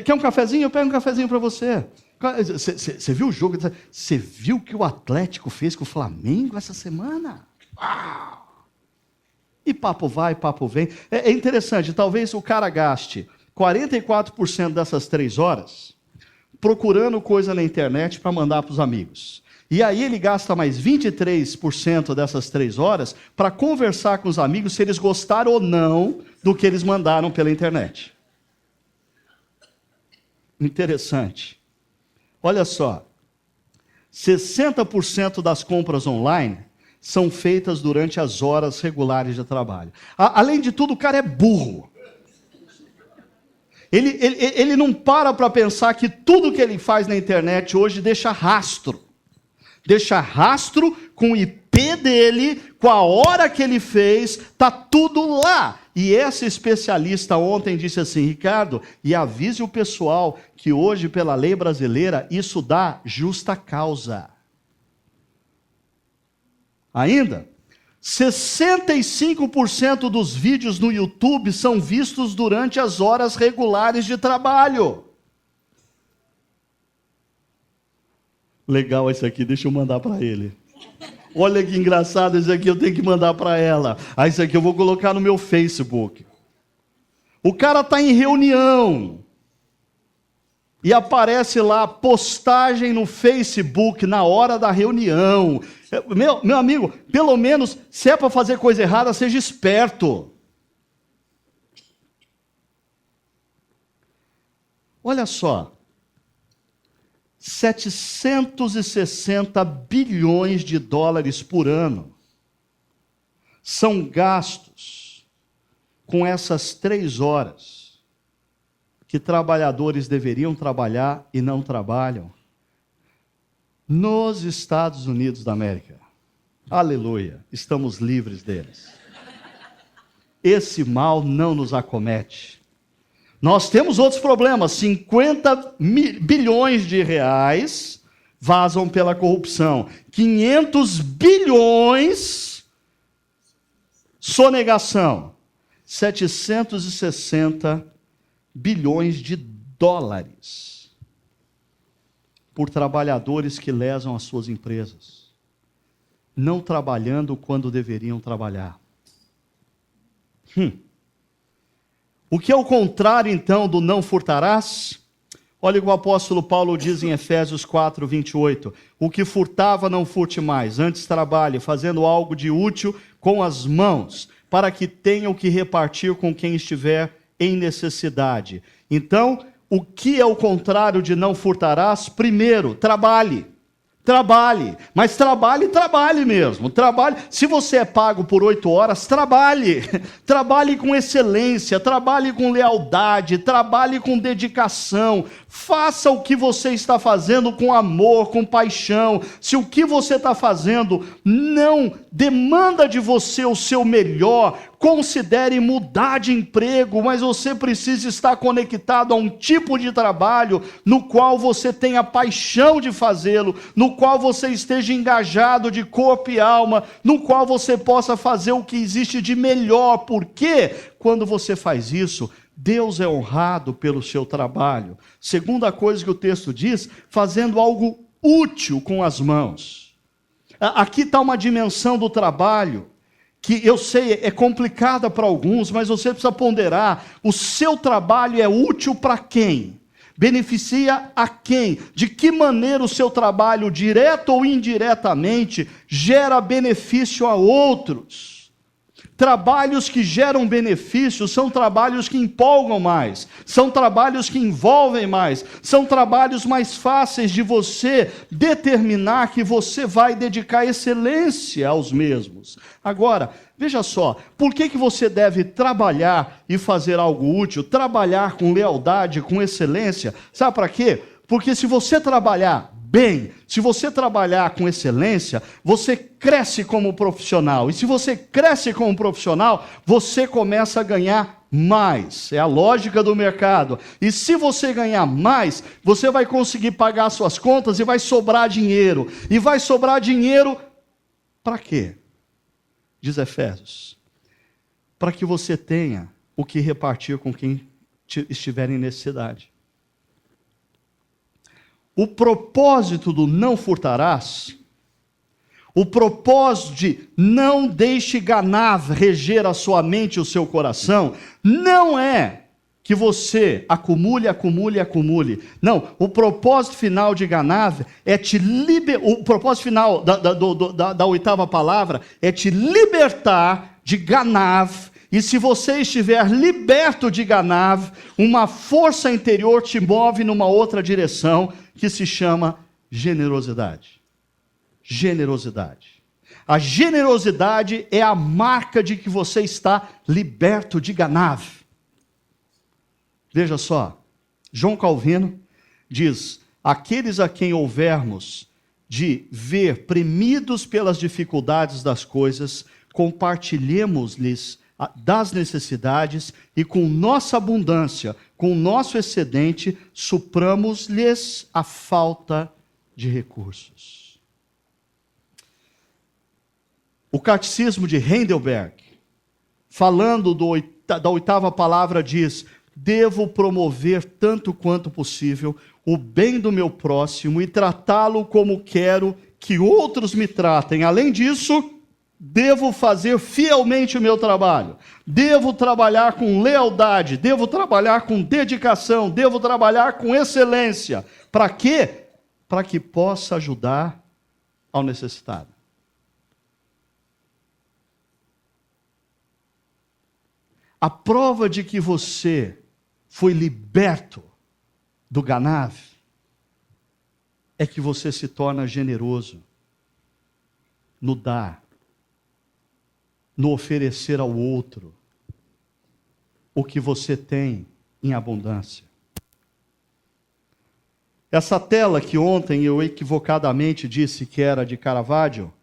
Quer um cafezinho? Eu pego um cafezinho para você. Você viu o jogo? Você viu o que o Atlético fez com o Flamengo essa semana? Uau! E papo vai, papo vem. É interessante, talvez o cara gaste 44% dessas 3 horas procurando coisa na internet para mandar para os amigos. E aí ele gasta mais 23% dessas 3 horas para conversar com os amigos se eles gostaram ou não do que eles mandaram pela internet. Interessante. Olha só, 60% das compras online são feitas durante as horas regulares de trabalho. Além de tudo, o cara é burro. Ele não para pensar que tudo que ele faz na internet hoje deixa rastro. Deixa rastro com o IP dele, com a hora que ele fez, está tudo lá. E esse especialista ontem disse assim: Ricardo, e avise o pessoal que hoje, pela lei brasileira, isso dá justa causa. Ainda, 65% dos vídeos no YouTube são vistos durante as horas regulares de trabalho. Legal esse aqui, deixa eu mandar para ele. Olha que engraçado, esse aqui eu tenho que mandar para ela. Esse aqui eu vou colocar no meu Facebook. O cara está em reunião e aparece lá postagem no Facebook na hora da reunião. Meu amigo, pelo menos, se é para fazer coisa errada, seja esperto. Olha só, 760 bilhões de dólares por ano são gastos com essas 3 horas que trabalhadores deveriam trabalhar e não trabalham nos Estados Unidos da América. Aleluia, estamos livres deles. Esse mal não nos acomete. Nós temos outros problemas. 50 bilhões de reais vazam pela corrupção. 500 bilhões sonegação. 760 bilhões de dólares por trabalhadores que lesam as suas empresas, não trabalhando quando deveriam trabalhar. O que é o contrário, então, do não furtarás? Olha o que o apóstolo Paulo diz em Efésios 4, 28. O que furtava, não furte mais, antes trabalhe, fazendo algo de útil com as mãos, para que tenha o que repartir com quem estiver em necessidade. Então, o que é o contrário de não furtarás? Primeiro, trabalhe. Trabalhe, mas trabalhe mesmo. Trabalhe. Se você é pago por 8 horas, trabalhe. Trabalhe com excelência, trabalhe com lealdade, trabalhe com dedicação. Faça o que você está fazendo com amor, com paixão. Se o que você está fazendo não demanda de você o seu melhor, considere mudar de emprego, mas você precisa estar conectado a um tipo de trabalho no qual você tenha paixão de fazê-lo, no qual você esteja engajado de corpo e alma, no qual você possa fazer o que existe de melhor. Porque quando você faz isso, Deus é honrado pelo seu trabalho. Segunda coisa que o texto diz, fazendo algo útil com as mãos. Aqui está uma dimensão do trabalho que eu sei é complicada para alguns, mas você precisa ponderar. O seu trabalho é útil para quem? Beneficia a quem? De que maneira o seu trabalho, direto ou indiretamente, gera benefício a outros? Trabalhos que geram benefícios são trabalhos que empolgam mais, são trabalhos que envolvem mais, são trabalhos mais fáceis de você determinar que você vai dedicar excelência aos mesmos. Agora, veja só, por que você deve trabalhar e fazer algo útil, trabalhar com lealdade, com excelência? Sabe para quê? Porque se você trabalhar bem, se você trabalhar com excelência, você cresce como profissional. E se você cresce como profissional, você começa a ganhar mais. É a lógica do mercado. E se você ganhar mais, você vai conseguir pagar suas contas e vai sobrar dinheiro. E vai sobrar dinheiro para quê? Diz Efésios. Para que você tenha o que repartir com quem estiver em necessidade. O propósito do não furtarás, o propósito de não deixe ganância reger a sua mente e o seu coração, não é que você acumule, acumule, acumule. Não, o propósito final de Ganav é te libertar. O propósito final da oitava palavra é te libertar de Ganav. E se você estiver liberto de Ganav, uma força interior te move numa outra direção que se chama generosidade. Generosidade. A generosidade é a marca de que você está liberto de Ganav. Veja só, João Calvino diz: aqueles a quem houvermos de ver premidos pelas dificuldades das coisas, compartilhemos-lhes das necessidades e com nossa abundância, com nosso excedente, supramos-lhes a falta de recursos. O Catecismo de Heidelberg, falando da oitava palavra, diz: devo promover tanto quanto possível o bem do meu próximo e tratá-lo como quero que outros me tratem. Além disso, devo fazer fielmente o meu trabalho. Devo trabalhar com lealdade, devo trabalhar com dedicação, devo trabalhar com excelência. Para quê? Para que possa ajudar ao necessitado. A prova de que você foi liberto do Ganav é que você se torna generoso no dar, no oferecer ao outro o que você tem em abundância. Essa tela que ontem eu equivocadamente disse que era de Caravaggio,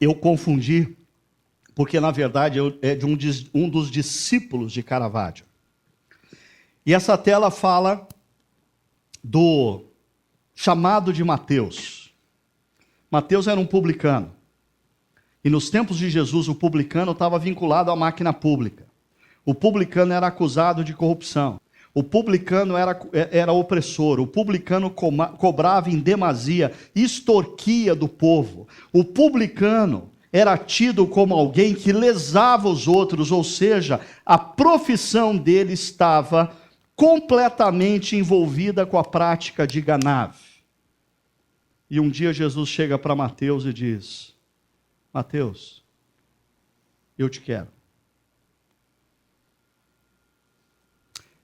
eu confundi, porque na verdade é de um dos discípulos de Caravaggio. E essa tela fala do chamado de Mateus. Mateus era um publicano. E nos tempos de Jesus, o publicano estava vinculado à máquina pública. O publicano era acusado de corrupção. O publicano era opressor. O publicano cobrava em demasia, extorquia do povo. O publicano era tido como alguém que lesava os outros, ou seja, a profissão dele estava completamente envolvida com a prática de Ganav. E um dia Jesus chega para Mateus e diz: Mateus, eu te quero.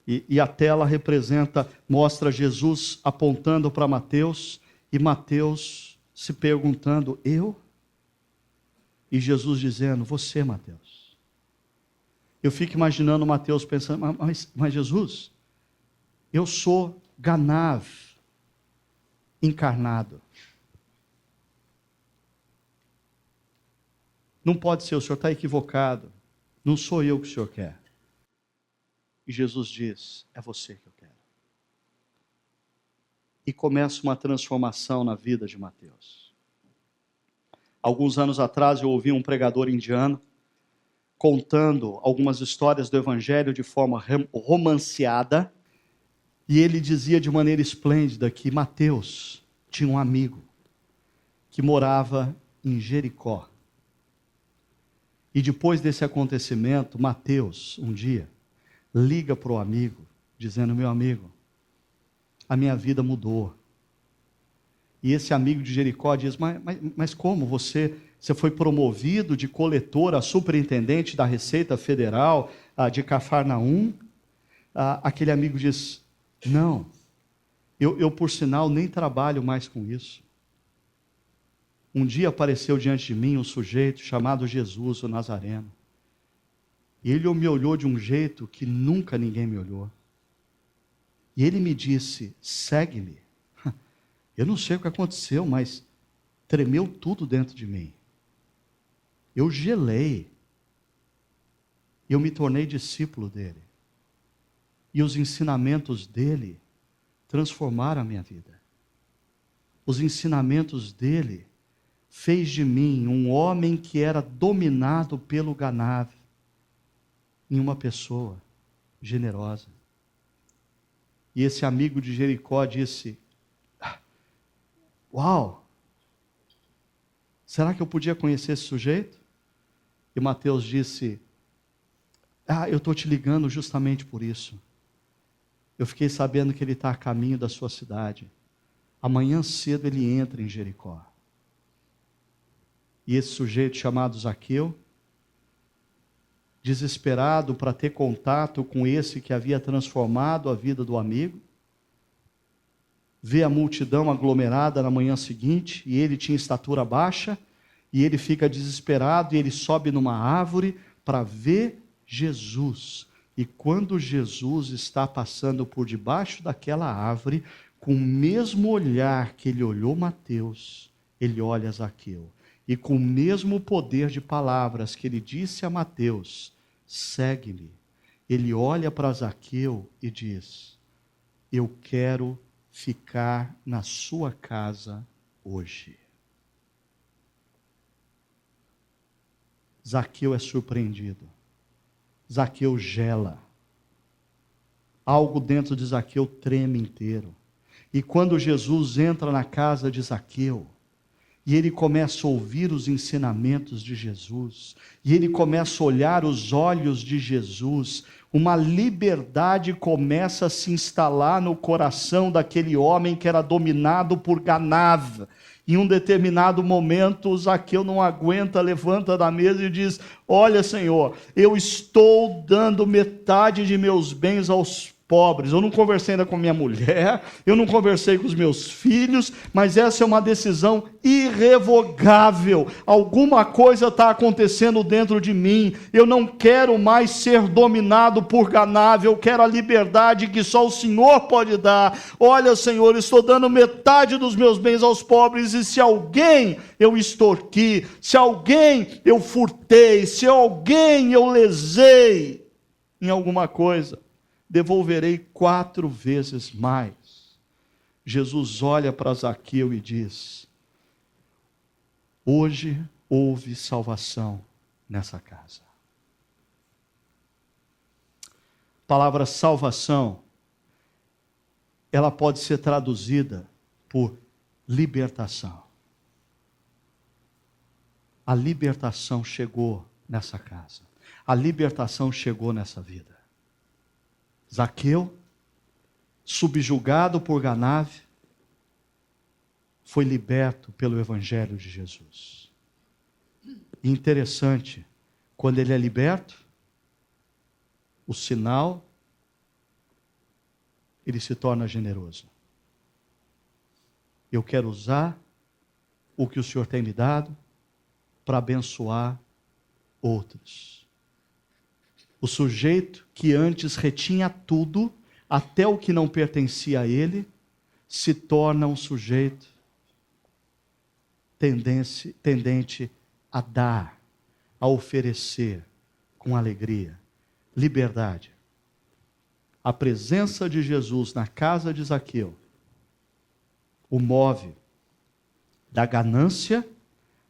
E a tela mostra Jesus apontando para Mateus, e Mateus se perguntando: eu? E Jesus dizendo: você, Mateus. Eu fico imaginando Mateus pensando: mas Jesus, eu sou Ganav encarnado. Não pode ser, o senhor está equivocado. Não sou eu que o senhor quer. E Jesus diz: é você que eu quero. E começa uma transformação na vida de Mateus. Alguns anos atrás eu ouvi um pregador indiano contando algumas histórias do Evangelho de forma romanceada, e ele dizia de maneira esplêndida que Mateus tinha um amigo que morava em Jericó. E depois desse acontecimento, Mateus, um dia, liga para o amigo, dizendo: meu amigo, a minha vida mudou. E esse amigo de Jericó diz: mas como? Você foi promovido de coletor a superintendente da Receita Federal de Cafarnaum? Aquele amigo diz: não, eu por sinal nem trabalho mais com isso. Um dia apareceu diante de mim um sujeito chamado Jesus, o Nazareno. E ele me olhou de um jeito que nunca ninguém me olhou. E ele me disse: segue-me. Eu não sei o que aconteceu, mas tremeu tudo dentro de mim. Eu gelei. Eu me tornei discípulo dele. E os ensinamentos dele transformaram a minha vida. Os ensinamentos dele fez de mim um homem que era dominado pelo Ganav, em uma pessoa generosa. E esse amigo de Jericó disse: uau, será que eu podia conhecer esse sujeito? E Mateus disse: Eu estou te ligando justamente por isso. Eu fiquei sabendo que ele está a caminho da sua cidade. Amanhã cedo ele entra em Jericó. E esse sujeito chamado Zaqueu, desesperado para ter contato com esse que havia transformado a vida do amigo, vê a multidão aglomerada na manhã seguinte, e ele tinha estatura baixa, e ele fica desesperado, e ele sobe numa árvore para ver Jesus. E quando Jesus está passando por debaixo daquela árvore, com o mesmo olhar que ele olhou Mateus, ele olha Zaqueu. E com o mesmo poder de palavras que ele disse a Mateus, segue-me, ele olha para Zaqueu e diz, eu quero ficar na sua casa hoje. Zaqueu é surpreendido. Zaqueu gela. Algo dentro de Zaqueu treme inteiro. E quando Jesus entra na casa de Zaqueu, e ele começa a ouvir os ensinamentos de Jesus, e ele começa a olhar os olhos de Jesus, uma liberdade começa a se instalar no coração daquele homem que era dominado por Ganav. Em um determinado momento, Zaqueu não aguenta, levanta da mesa e diz, olha Senhor, eu estou dando metade de meus bens aos pobres. Eu não conversei ainda com minha mulher, eu não conversei com os meus filhos, mas essa é uma decisão irrevogável. Alguma coisa está acontecendo dentro de mim. Eu não quero mais ser dominado por Ganav, eu quero a liberdade que só o Senhor pode dar. Olha, Senhor, eu estou dando metade dos meus bens aos pobres, e se alguém eu extorqui, se alguém eu furtei, se alguém eu lesei em alguma coisa, devolverei 4 vezes mais. Jesus olha para Zaqueu e diz, hoje houve salvação nessa casa. A palavra salvação, ela pode ser traduzida por libertação. A libertação chegou nessa casa. A libertação chegou nessa vida. Zaqueu, subjugado por Ganav, foi liberto pelo Evangelho de Jesus. E interessante, quando ele é liberto, o sinal, ele se torna generoso. Eu quero usar o que o Senhor tem me dado para abençoar outros. O sujeito que antes retinha tudo, até o que não pertencia a ele, se torna um sujeito tendente a dar, a oferecer com alegria, liberdade. A presença de Jesus na casa de Zaqueu o move da ganância,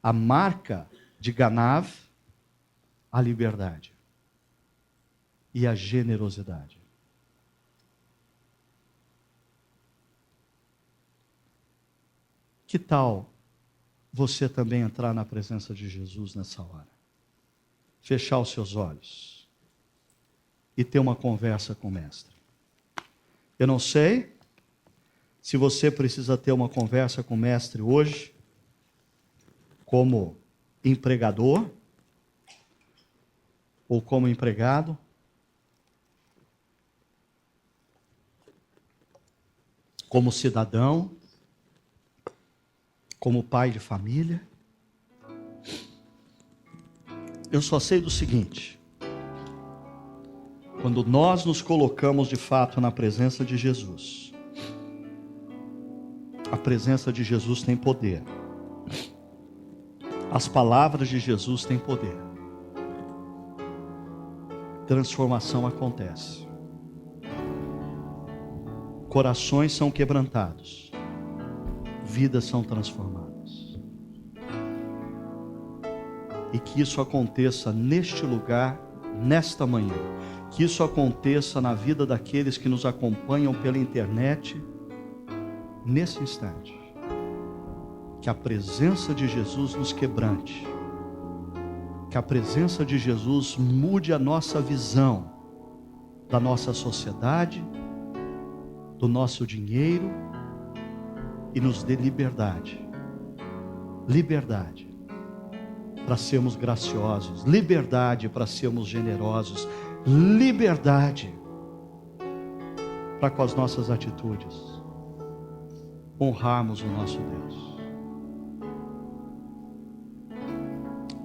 a marca de Ganav, à liberdade e a generosidade. Que tal você também entrar na presença de Jesus nessa hora? Fechar os seus olhos e ter uma conversa com o Mestre. Eu não sei se você precisa ter uma conversa com o Mestre hoje, como empregador ou como empregado. Como cidadão, como pai de família. Eu só sei do seguinte: quando nós nos colocamos de fato na presença de Jesus, a presença de Jesus tem poder. As palavras de Jesus têm poder. Transformação acontece. Corações são quebrantados, vidas são transformadas. E que isso aconteça neste lugar, nesta manhã. Que isso aconteça na vida daqueles que nos acompanham pela internet, nesse instante. Que a presença de Jesus nos quebrante Que a presença de Jesus mude a nossa visão da nossa sociedade, do nosso dinheiro, e nos dê liberdade. Liberdade para sermos graciosos, liberdade para sermos generosos, liberdade para com as nossas atitudes honrarmos o nosso Deus.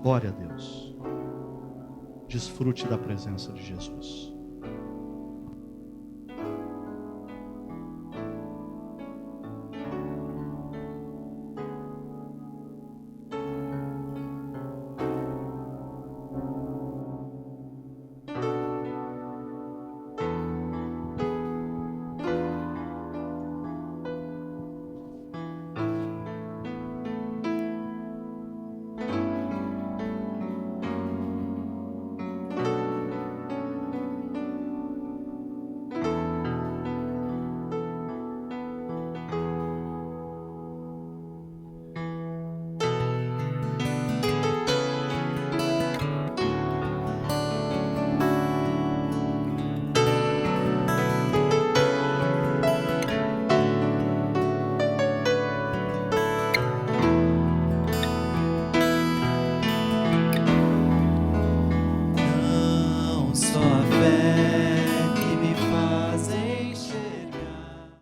Glória a Deus. Desfrute da presença de Jesus.